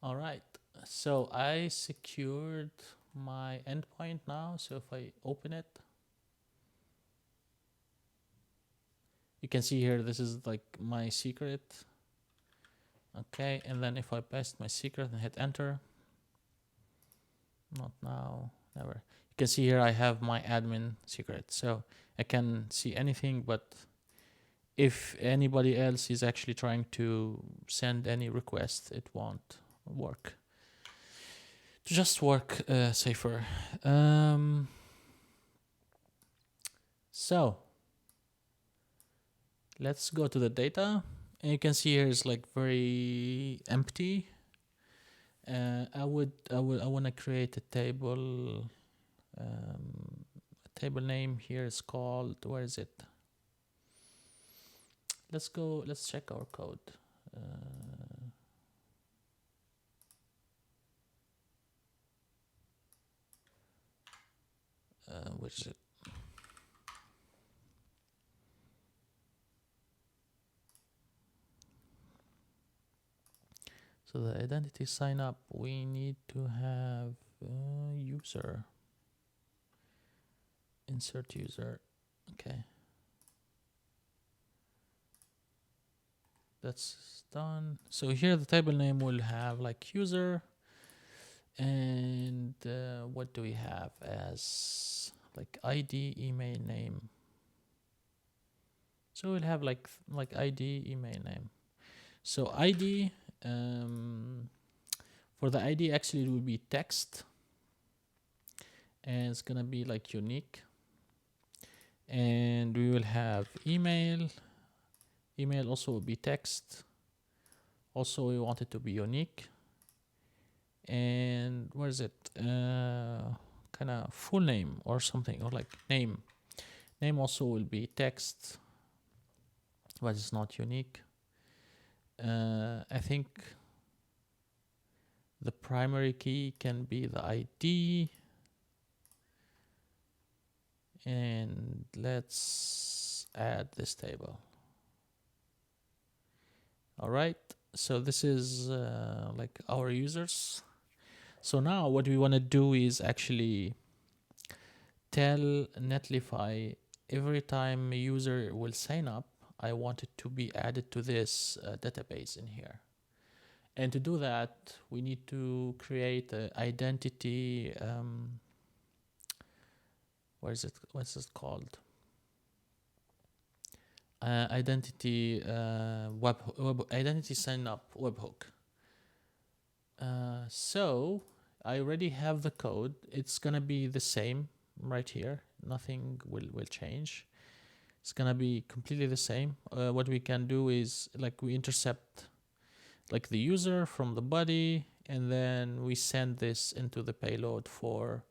S1: All right, so I secured my endpoint now. So if I open it, you can see here, this is like my secret. Okay, and then if I paste my secret and hit enter, not now, never. You can see here I have my admin secret, so I can see anything, but if anybody else is actually trying to send any request, it won't work. To just work safer. So let's go to the data, and you can see here is like very empty. I want to create a table. Table name here is called, where is it? Let's check our code. Where is it? So the identity sign up, we need to have user. Insert user. Okay. That's done. So here the table name will have like user, and what do we have as like ID, email name? So we'll have like ID, email name. So ID, for the ID actually it will be text, and it's gonna be like unique. And we will have email. Email also will be text. Also, we want it to be unique. And where is it? Kind of full name or something, or like name. Name also will be text, but it's not unique. I think the primary key can be the ID. And let's add this table. All right, so this is like our users. So now what we want to do is actually tell Netlify every time a user will sign up, I want it to be added to this database in here. And to do that, we need to create an identity. Where is it? What's it called? Identity identity sign up webhook. So I already have the code. It's gonna be the same right here. Nothing will change. It's gonna be completely the same. What we can do is like we intercept like the user from the body, and then we send this into the payload for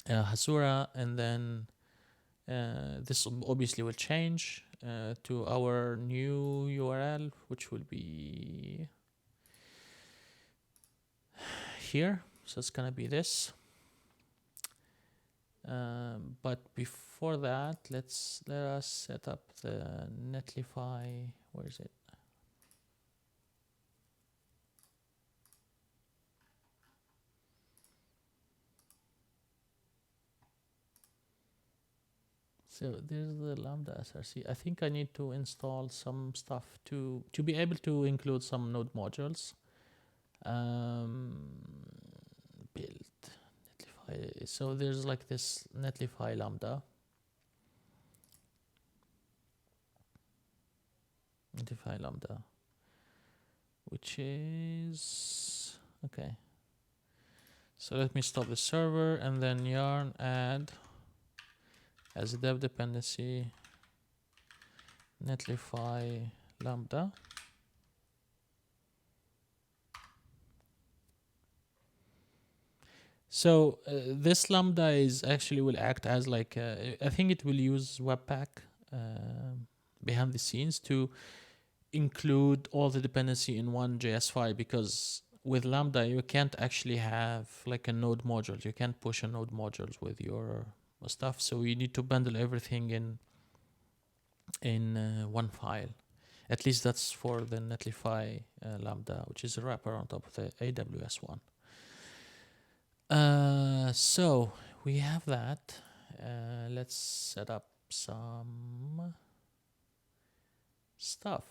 S1: Hasura, and then this obviously will change to our new URL, which will be here. So it's gonna be this. But before that, let us set up the Netlify. Where is it? So there's the Lambda SRC. I think I need to install some stuff to be able to include some node modules. Build Netlify. So there's like this Netlify Lambda. Netlify Lambda, which is okay. So let me stop the server and then yarn add as a dev dependency Netlify Lambda. So this Lambda is actually will act as like I think it will use Webpack behind the scenes to include all the dependency in one JS file, because with Lambda you can't actually have like a node module. You can't push a node modules with your stuff, so you need to bundle everything in one file. At least that's for the Netlify Lambda, which is a wrapper on top of the AWS one. So we have that. Let's set up some stuff.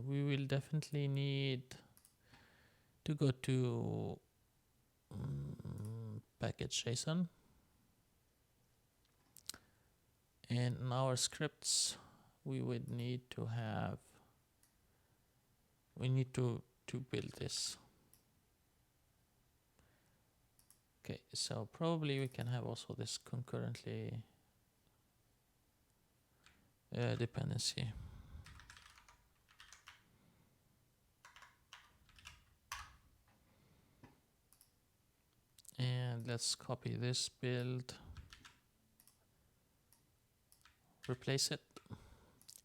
S1: We will definitely need to go to package JSON. And in our scripts, we would need to have, we need to build this. Okay, so probably we can have also this concurrently dependency. And let's copy this build, replace it,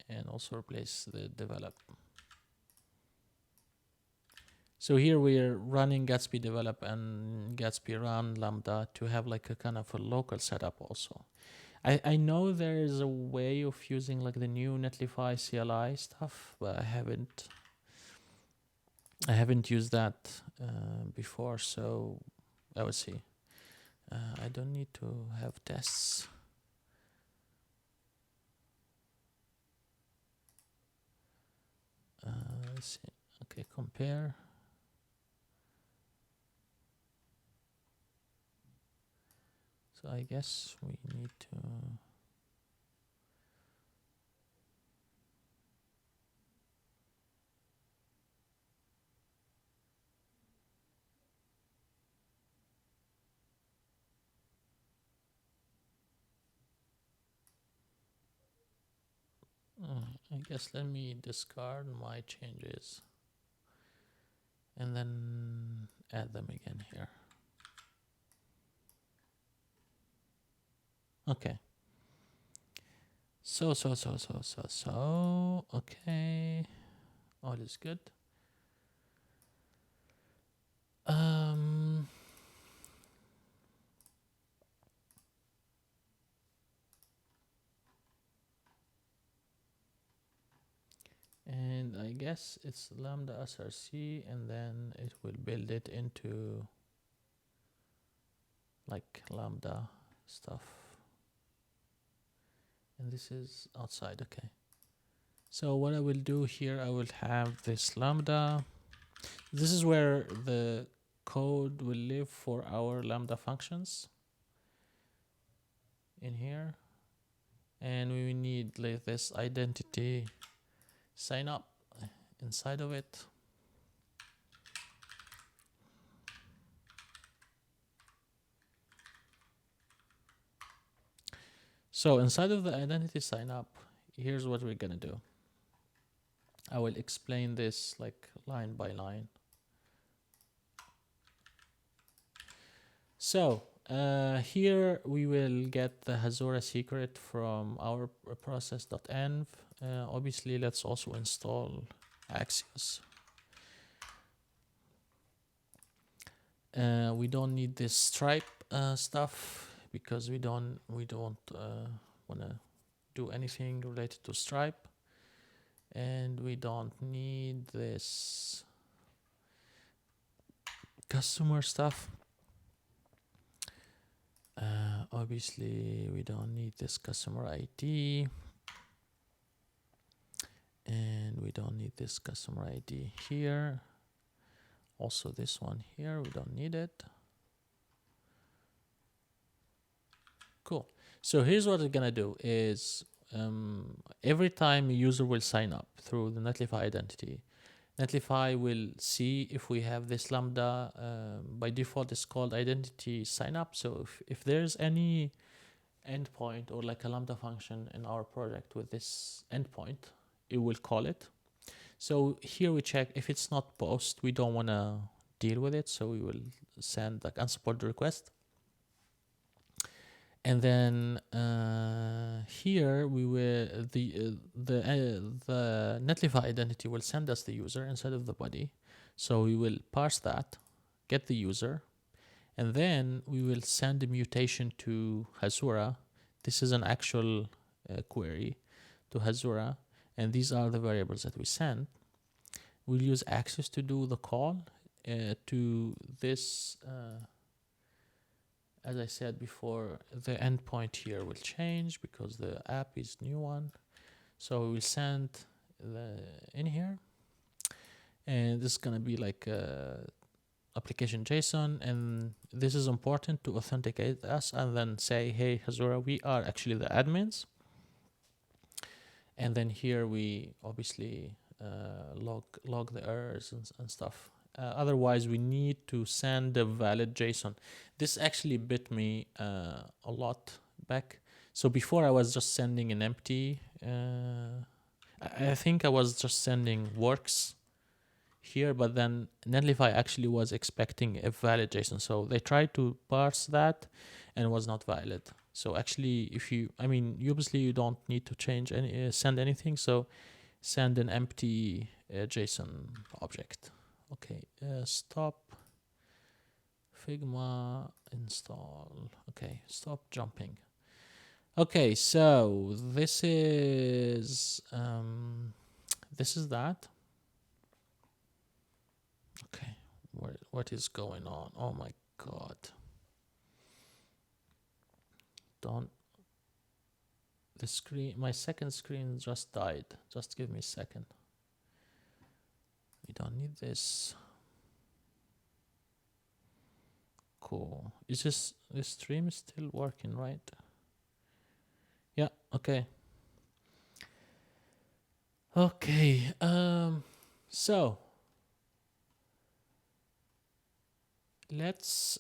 S1: and also replace the develop. So here we're running Gatsby develop and Gatsby run lambda to have like a kind of a local setup also. I know there is a way of using like the new Netlify CLI stuff, but I haven't used that before, so I will see. I don't need to have tests. Let's see. Okay, compare. So I guess we need to. I guess let me discard my changes and then add them again here. Okay. So, okay. All is good. And I guess it's lambda src, and then it will build it into like lambda stuff. And this is outside, okay. So what I will do here, I will have this lambda. This is where the code will live for our lambda functions in here. And we need like this identity sign up inside of it. So inside of the identity sign up, here's what we're gonna do. I will explain this like line by line. So here we will get the Hasura secret from our process.env. Obviously, let's also install Axios. We don't need this stripe stuff because we don't want to do anything related to stripe, and we don't need this customer stuff. Obviously, we don't need this customer ID, and we don't need this customer ID here. Also, this one here, we don't need it. Cool. So here's what we're gonna do is every time a user will sign up through the Netlify identity, Netlify will see if we have this lambda. By default, it's called identity sign up. So if there's any endpoint or like a lambda function in our project with this endpoint, it will call it. So here we check if it's not post, we don't want to deal with it. So we will send like unsupported request. And then here we will the Netlify identity will send us the user instead of the body. So we will parse that, get the user, and then we will send a mutation to Hasura. This is an actual query to Hasura, and these are the variables that we send. We'll use Axios to do the call to this. As I said before, the endpoint here will change because the app is new one. So we'll send the in here, and this is gonna be like application JSON, and this is important to authenticate us and then say, hey, Hasura, we are actually the admins. And then here we obviously log the errors and stuff. Otherwise, we need to send a valid JSON. This actually bit me a lot back. So before I was just sending an empty, I think I was just sending works here, but then Netlify actually was expecting a valid JSON. So they tried to parse that and it was not valid. So actually, if you, I mean, obviously you don't need to change any, send anything. So send an empty JSON object. Okay, stop Figma install. Okay, stop jumping. Okay, so this is that. Okay, what is going on? Oh my god! Don't. The screen, my second screen just died. Just give me a second. We don't need this. Cool. Is this stream is still working, right? Yeah. Okay. Okay. So let's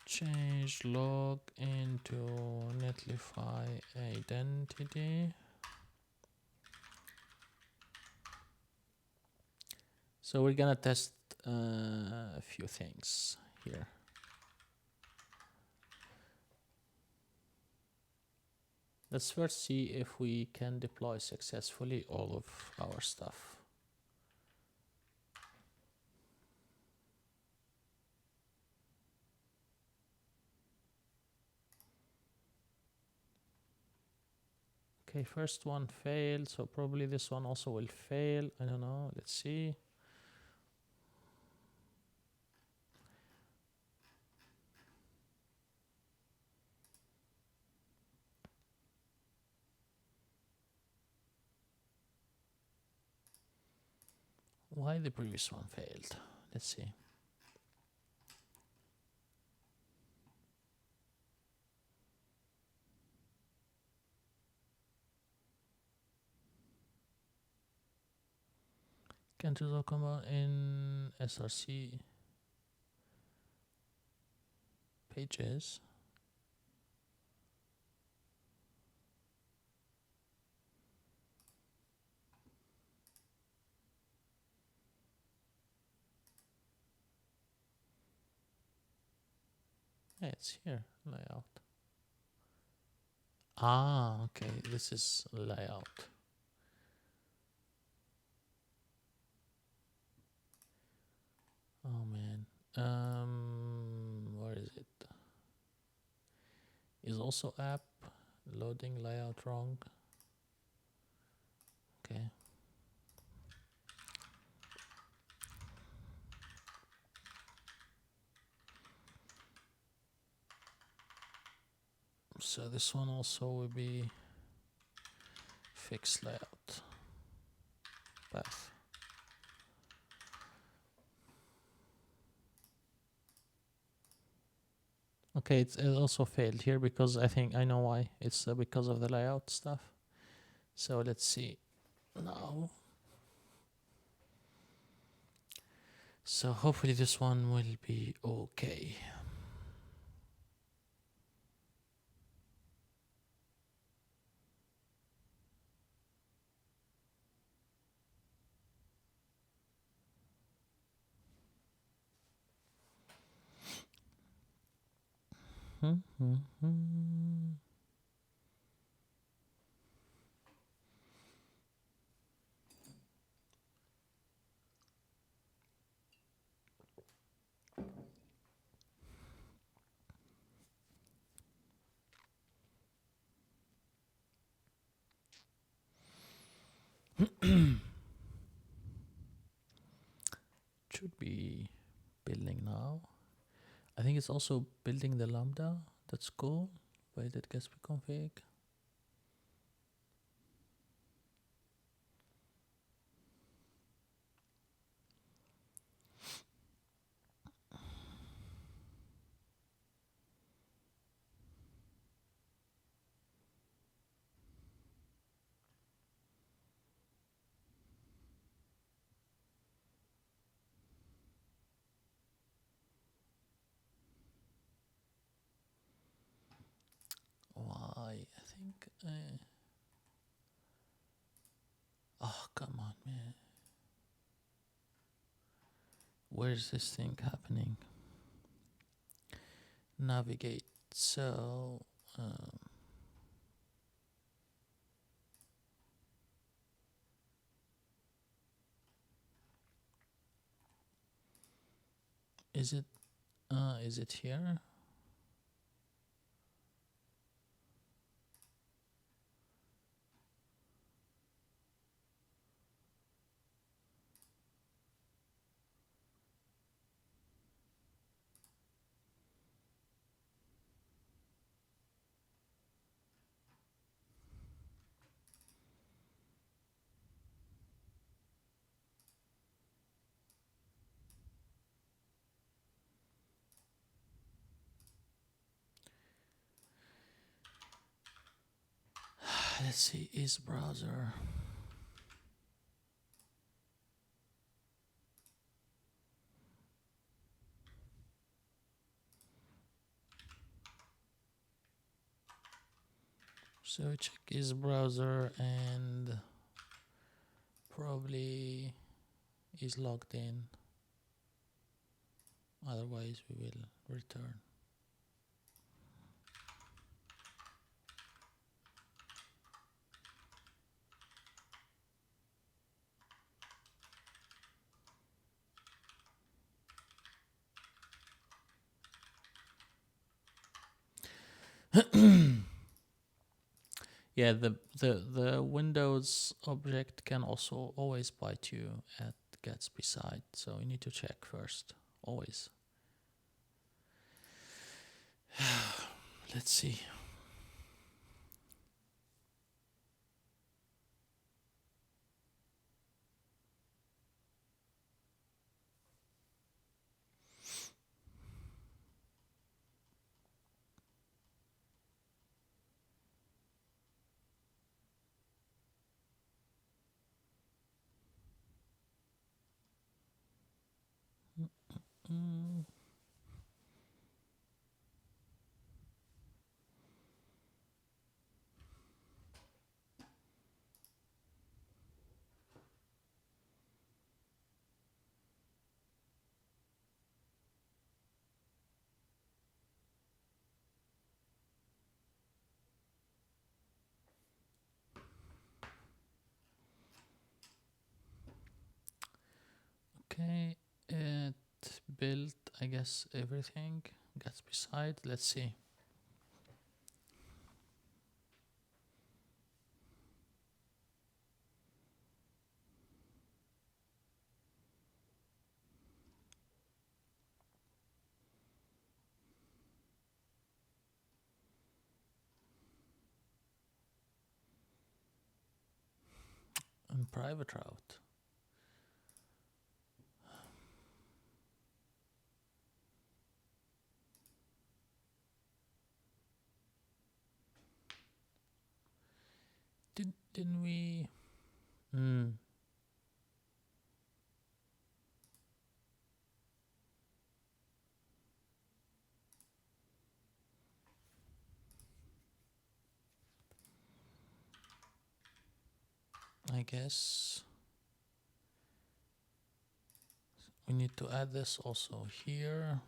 S1: change log into Netlify identity. So we're gonna test a few things here. Let's first see if we can deploy successfully all of our stuff. Okay, first one failed, so probably this one also will fail. I don't know, let's see. Why the previous one failed? Let's see. Can't you come out in SRC pages? Yeah, it's here, layout. Ah, okay, this is layout. Oh man, where is it? Is also app loading layout wrong? Okay. So this one also will be fixed layout path. Okay, it also failed here because I think I know why. It's because of the layout stuff. So let's see now. So hopefully this one will be okay. Should be building now. I think it's also building the Lambda. That's cool. Provided gatsby config. Why? I think. Oh, come on, man. Where's this thing happening? Navigate. So. Is it? Is it here? Let's see. Is browser. So check is browser and probably is logged in. Otherwise, we will return. Yeah, the Windows object can also always bite you at Gatsby side, so you need to check first, always. Let's see. Mm. Okay, it built, I guess, everything. Gatsby side, let's see. And private route. Didn't we? I guess we need to add this also here.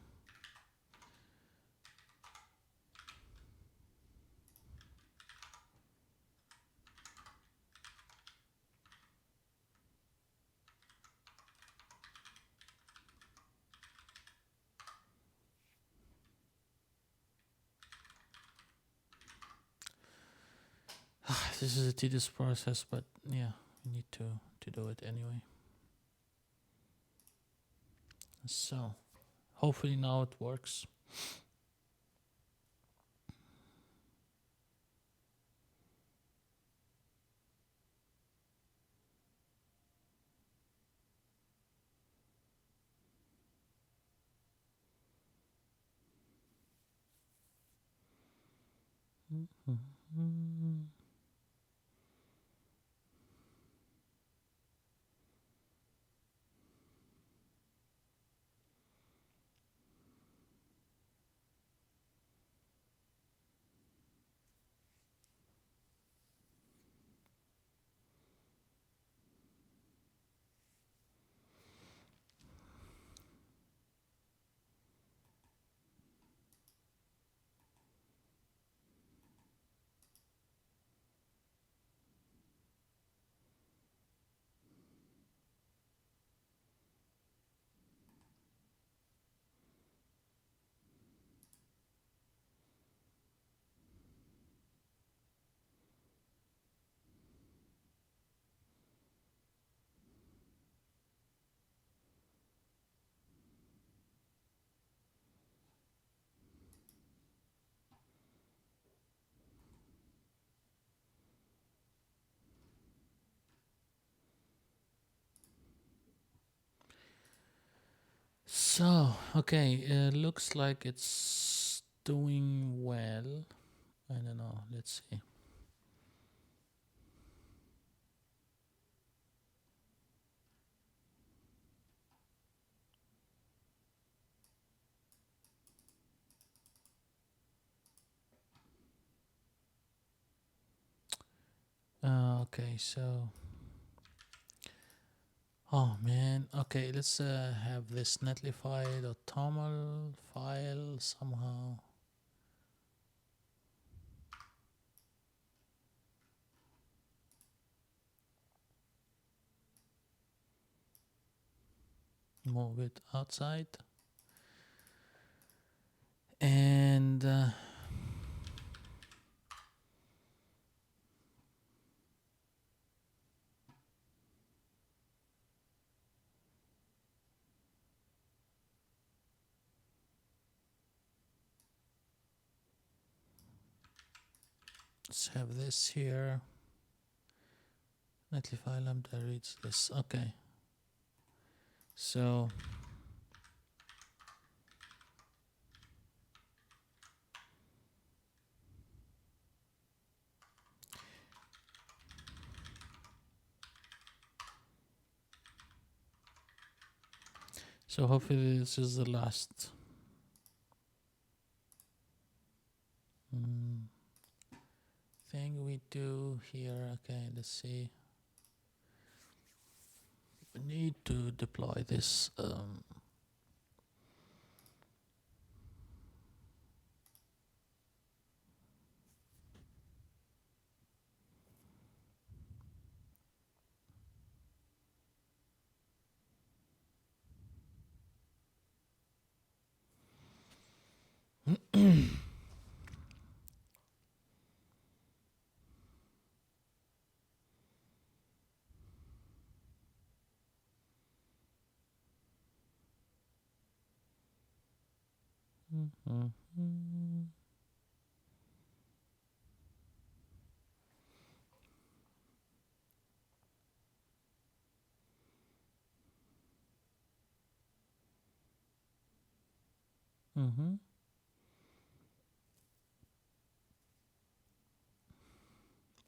S1: This is a tedious process, but yeah, we need to do it anyway. So hopefully now it works. So, okay, looks like it's doing well. I don't know, let's see. Okay, so oh man, okay, let's have this netlify.toml file somehow. Move it outside. And let's have this here. Netlify lambda reads this. Okay. So hopefully this is the last thing we do here. Okay, let's see. We need to deploy this.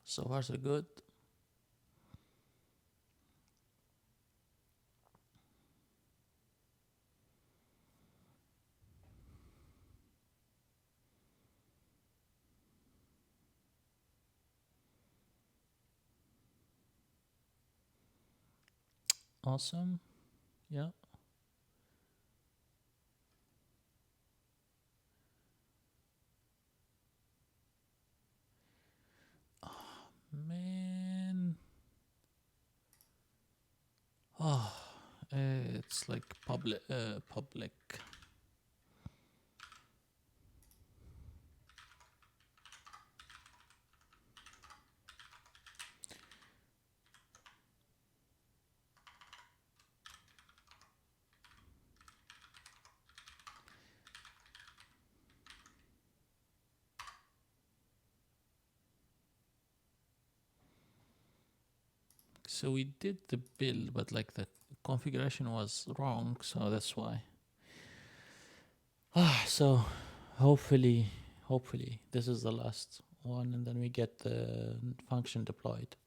S1: So far so good. Awesome. Yeah. Man. Oh, it's like public. So we did the build, but like the configuration was wrong, so that's why. So hopefully this is the last one, and then we get the function deployed.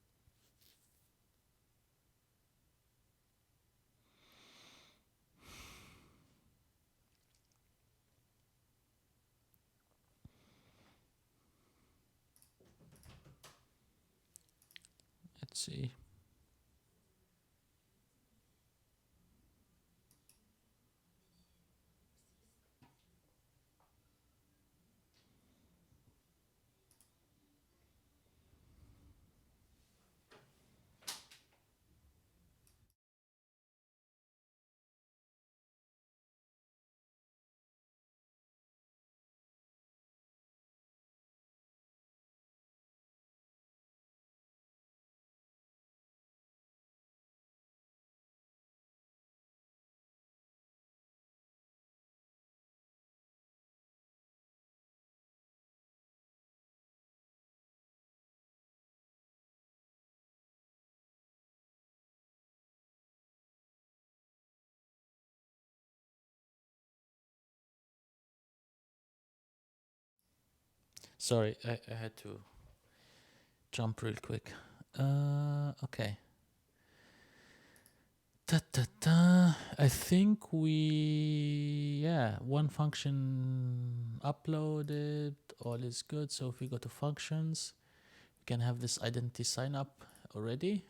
S1: Let's see. Sorry, I had to jump real quick. Okay. I think one function uploaded, all is good. So if we go to functions, we can have this identity sign up already.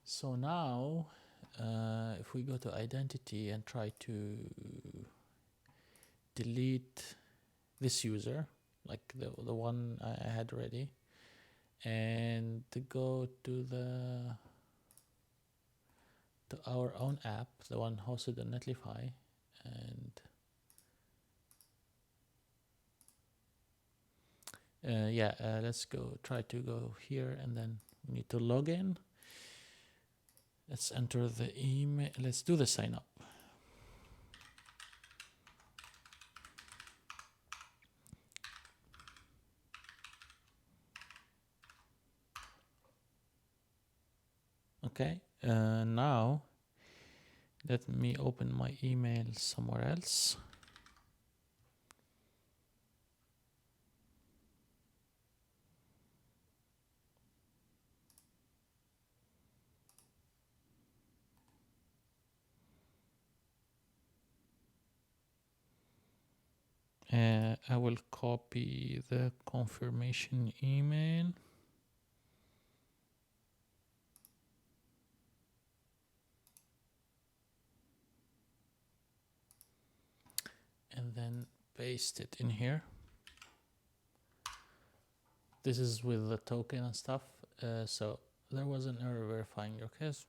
S1: So now, if we go to identity and try to delete this user, like the one I had already, and to go to our own app, the one hosted on Netlify, and let's try to go here, and then we need to log in. Let's enter the email. Let's do the sign up. Okay, now let me open my email somewhere else. I will copy the confirmation email. And then paste it in here. This is with the token and stuff. So there was an error verifying your case.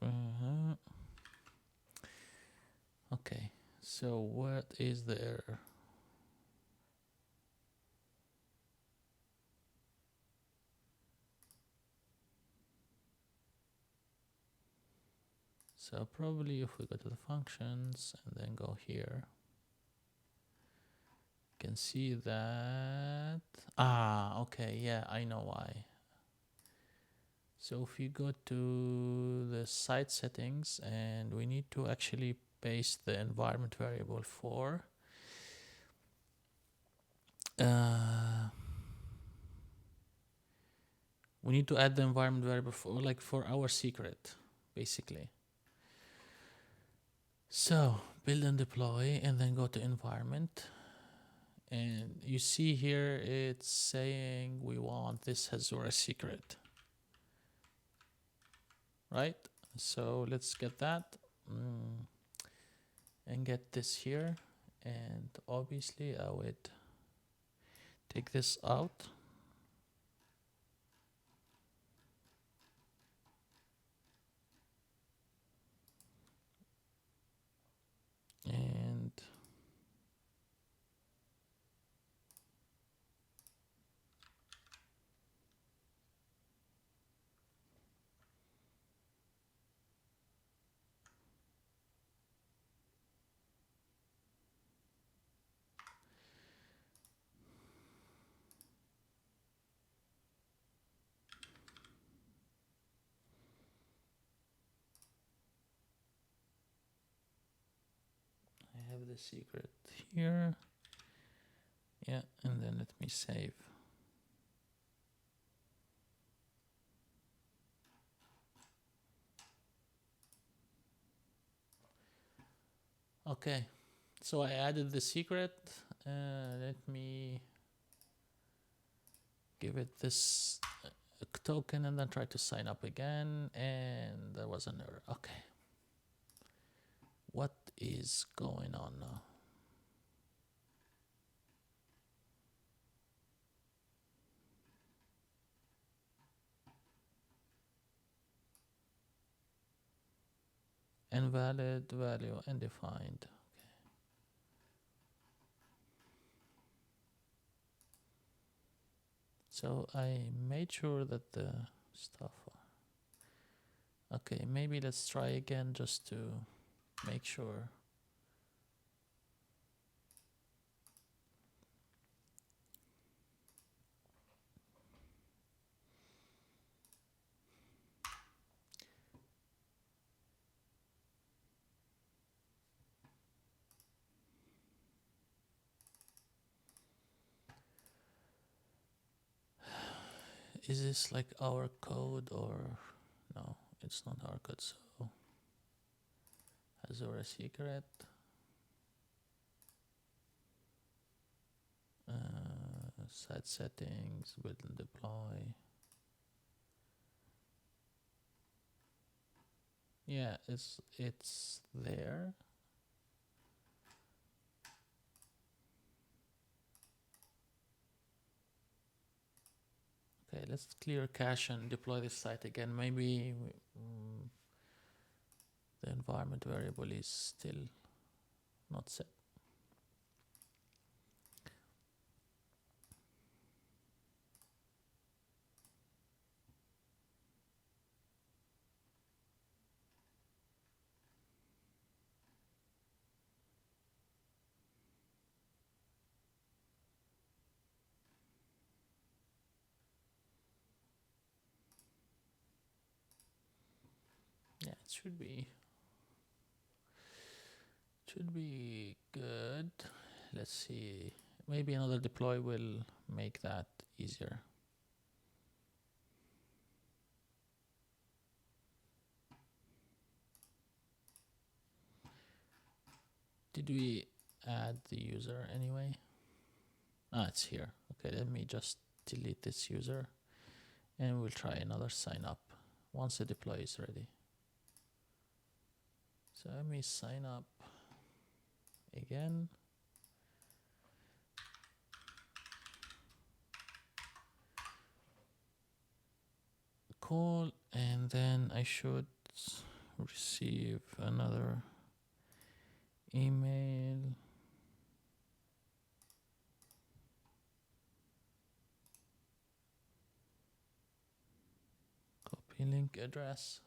S1: Okay, so what is the error? So probably if we go to the functions and then go here, you can see that, okay, yeah, I know why. So if you go to the site settings, and we need to actually paste the environment variable for we need to add the environment variable for our secret, basically. So build and deploy, and then go to environment, and you see here it's saying we want this Hasura secret, right? So let's get that and get this here, and obviously I would take this out. And I have the secret here. Yeah, and then let me save. Okay, so I added the secret. Let me give it this token and then try to sign up again, and there was an error. Okay, what is going on now? Invalid value undefined. So I made sure that the stuff. Okay, maybe let's try again just to make sure. Is this like our code or no? It's not our code. So Hasura secret. Site settings, build and deploy. Yeah, it's there. Okay, let's clear cache and deploy this site again. Maybe the environment variable is still not set. Yeah, it should be good. Let's see. Maybe another deploy will make that easier. Did we add the user anyway? Ah, it's here. Okay, let me just delete this user and we'll try another sign up once the deploy is ready. So let me sign up again. Cool, and then I should receive another email. Copy link address.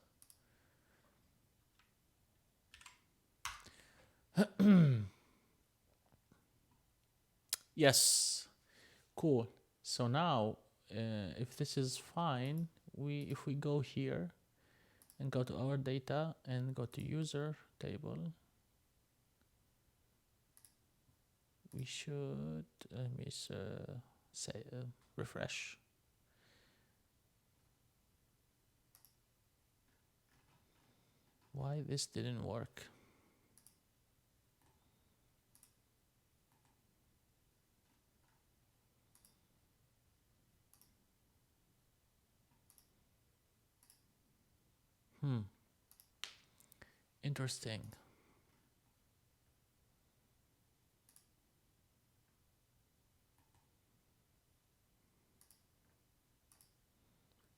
S1: Yes, cool. So now, if this is fine, if we go here and go to our data and go to user table, we should let me say refresh. Why this didn't work? Interesting.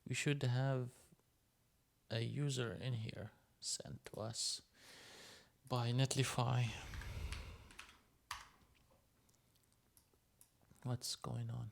S1: We should have a user in here sent to us by Netlify. What's going on?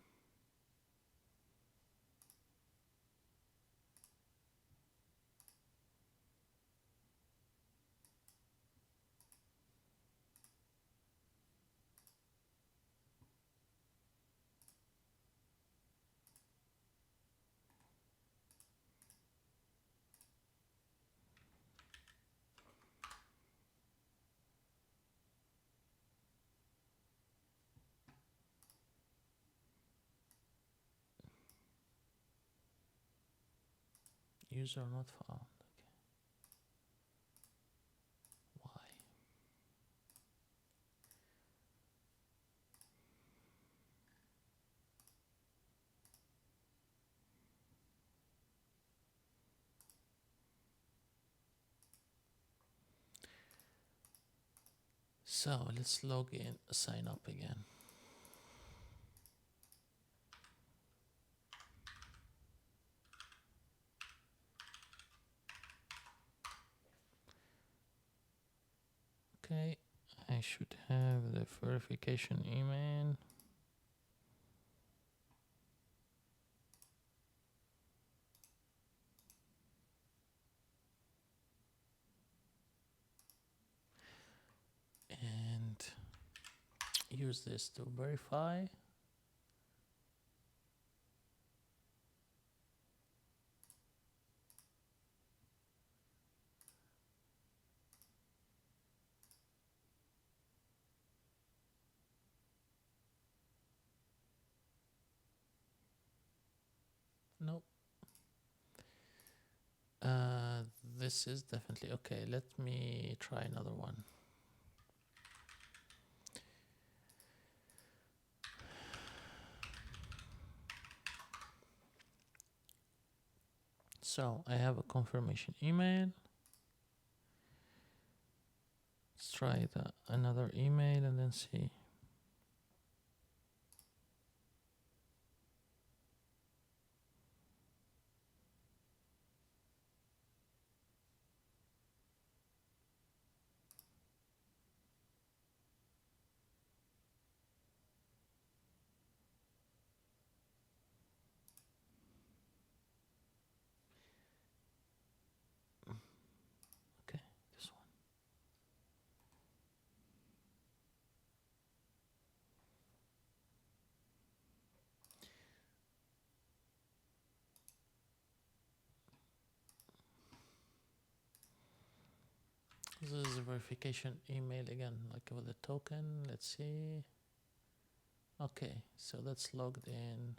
S1: User not found. Okay. Why? So let's log in, sign up again. Okay, I should have the verification email. And use this to verify. Nope. This is definitely okay. Let me try another one. So I have a confirmation email. Let's try another email and then see. Okay, this one. This is a verification email again, like with a token. Let's see. Okay, so that's logged in.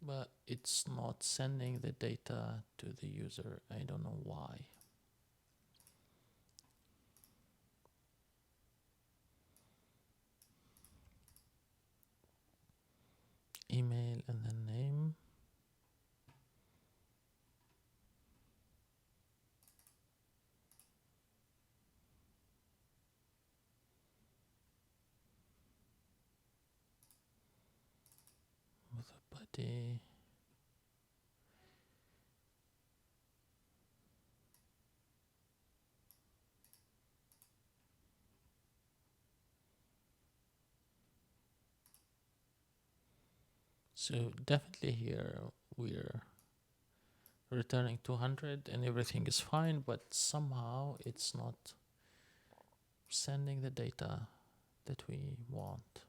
S1: But it's not sending the data to the user. I don't know why. Email and then name. With a body. So definitely here we're returning 200 and everything is fine, but somehow it's not sending the data that we want.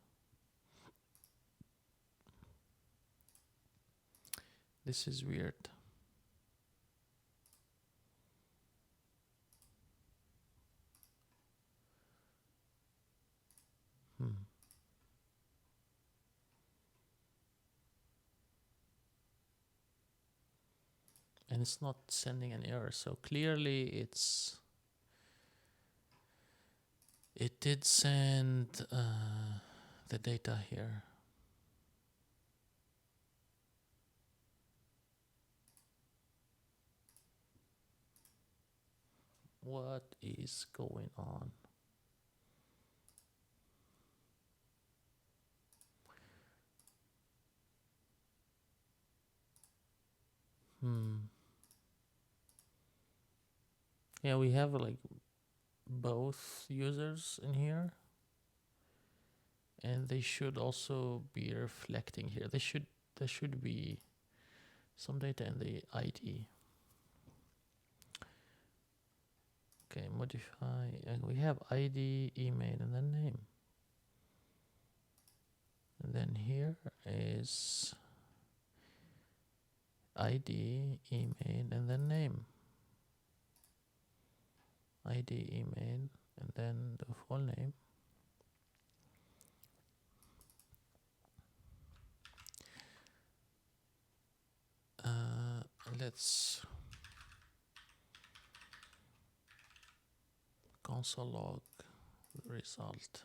S1: This is weird. And it's not sending an error, so clearly it did send the data here. What is going on? Yeah, we have like both users in here, and they should also be reflecting here. There should be some data in the ID. Okay, modify, and we have ID, email, and then name. And then here is ID, email, and then name. ID, email, and then the full name. Let's console log result.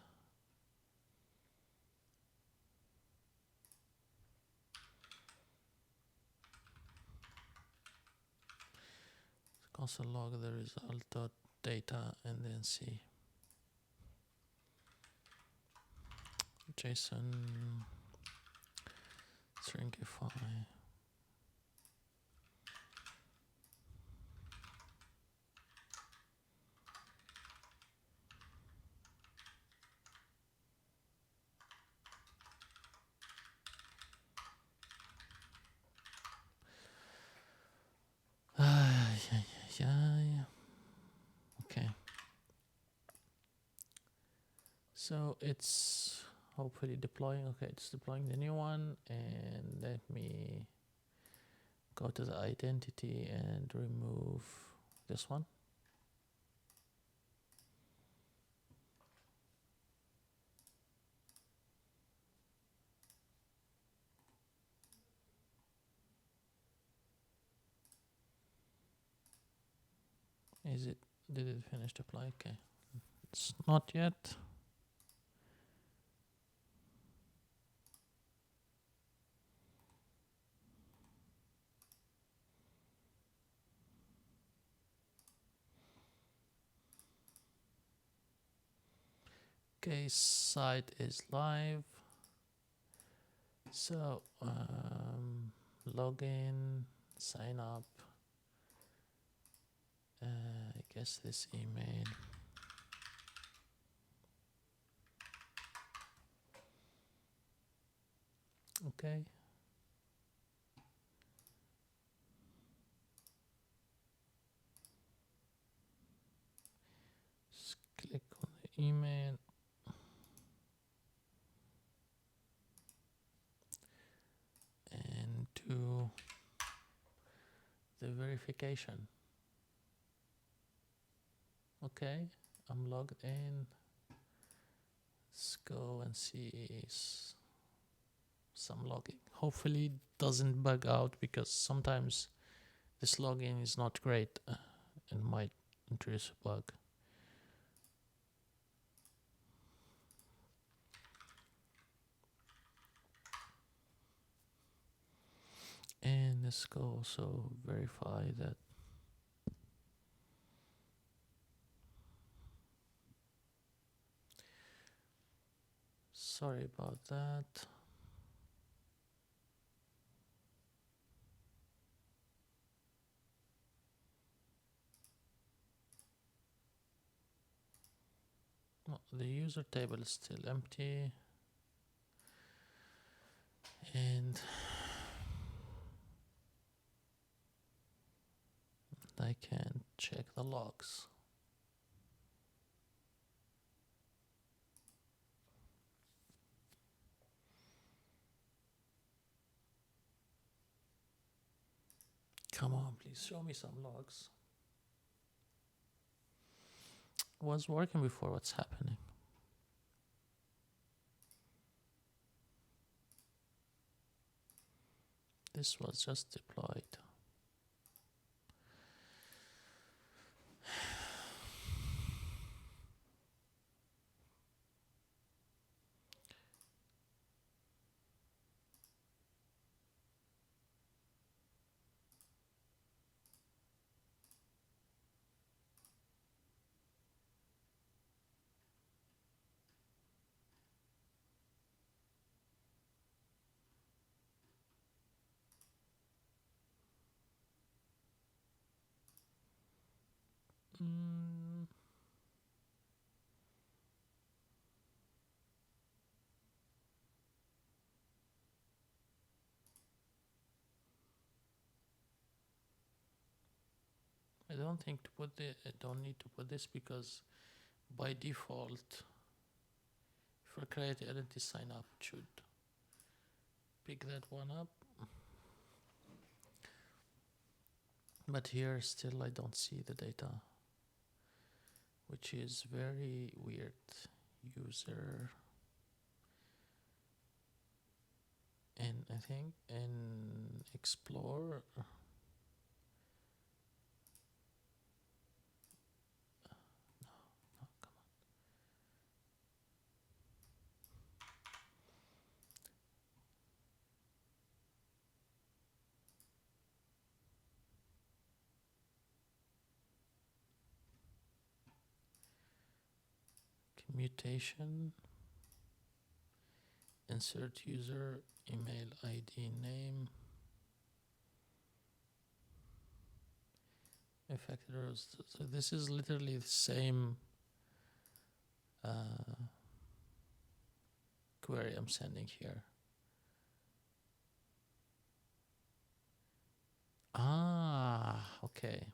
S1: also log the result dot data and then see JSON stringify. Yeah. Okay. So it's hopefully deploying. Okay, it's deploying the new one, and let me go to the identity and remove this one. Did it finish deploy? Okay, it's not yet. Okay, site is live. So login, sign up. I guess this email. Okay. Just click on the email. And do the verification. Okay, I'm logged in. Let's go and see some logging. Hopefully it doesn't bug out, because sometimes this login is not great and might introduce a bug. And let's go also verify that. Sorry about that. No, the user table is still empty. And I can check the logs. Come on, please show me some logs. Was working before, what's happening? This was just deployed. I don't think to put I don't need to put this, because by default, for create identity sign up, it should pick that one up. But here still I don't see the data, which is very weird. User, and I think in explore. mutation, insert user, email ID, name, affected rows. So this is literally the same query I'm sending here. Okay.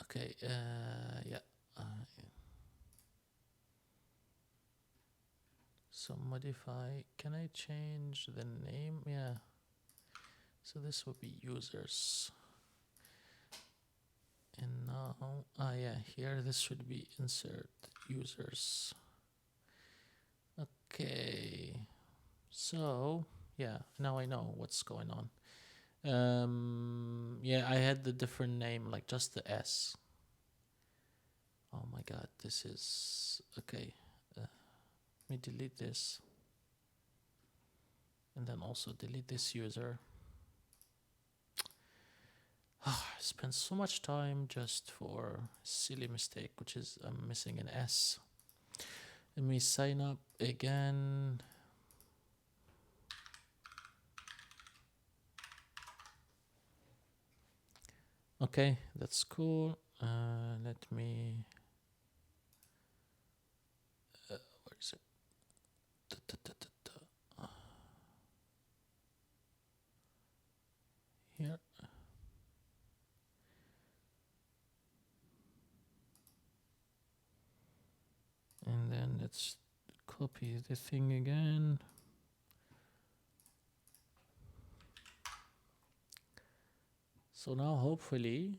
S1: Okay, yeah. So modify, can I change the name? Yeah. So this will be users. And now, yeah, here this should be insert users. Okay. So, yeah, now I know what's going on. Yeah, I had the different name, like just the S. Oh my god, this is okay. Let me delete this, and then also delete this user. I spent so much time just for a silly mistake, which is I'm missing an S. Let me sign up again. Okay, that's cool. Let me. Where is it? Here. And then let's copy the thing again. So now hopefully.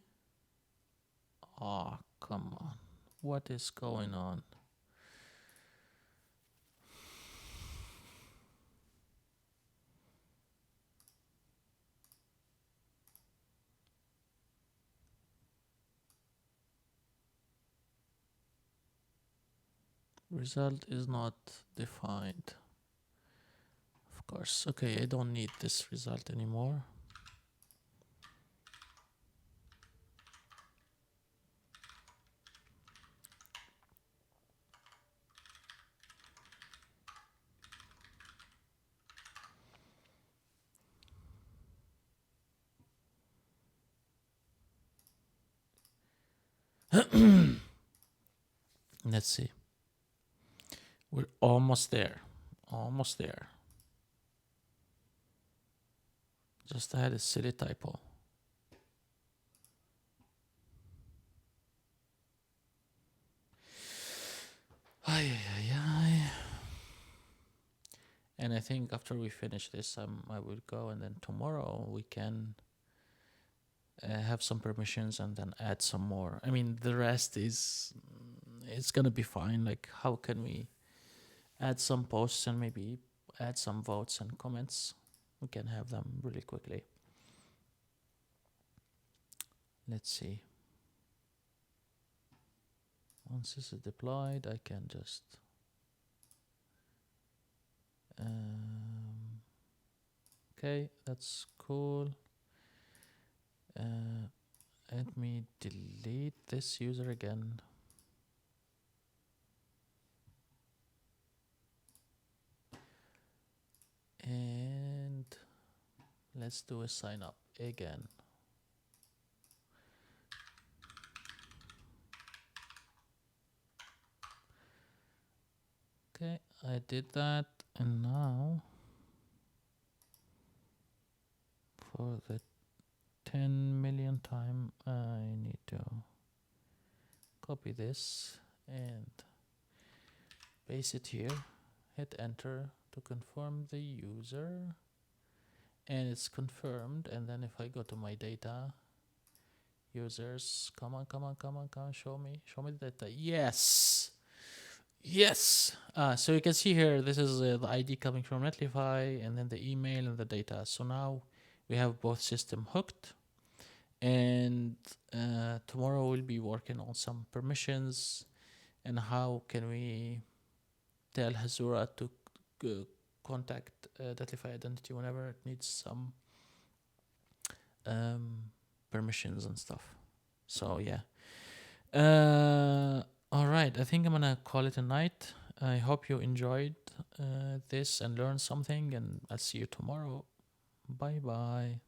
S1: Oh, come on. What is going on? Result is not defined. Of course. Okay, I don't need this result anymore. Let's see. We're almost there. Almost there. Just had a silly typo. Ay, ay, ay. And I think after we finish this, I will go, and then tomorrow we can have some permissions and then add some more. I mean, the rest is, it's gonna be fine. Like, how can we add some posts and maybe add some votes and comments? We can have them really quickly. Let's see. Once this is deployed, I can just okay, that's cool. Let me delete this user again. And let's do a sign up again. Okay, I did that, and now for the 10 million time, I need to copy this and paste it here, hit enter to confirm the user, and it's confirmed. And then if I go to my data, users, come on, show me the data. Yes. So you can see here, this is the ID coming from Netlify, and then the email and the data. So now we have both system hooked, and tomorrow we'll be working on some permissions and how can we tell Hasura to contact Netlify identity whenever it needs some permissions and stuff. So yeah. All right, I think I'm gonna call it a night. I hope you enjoyed this and learned something, and I'll see you tomorrow. Bye bye.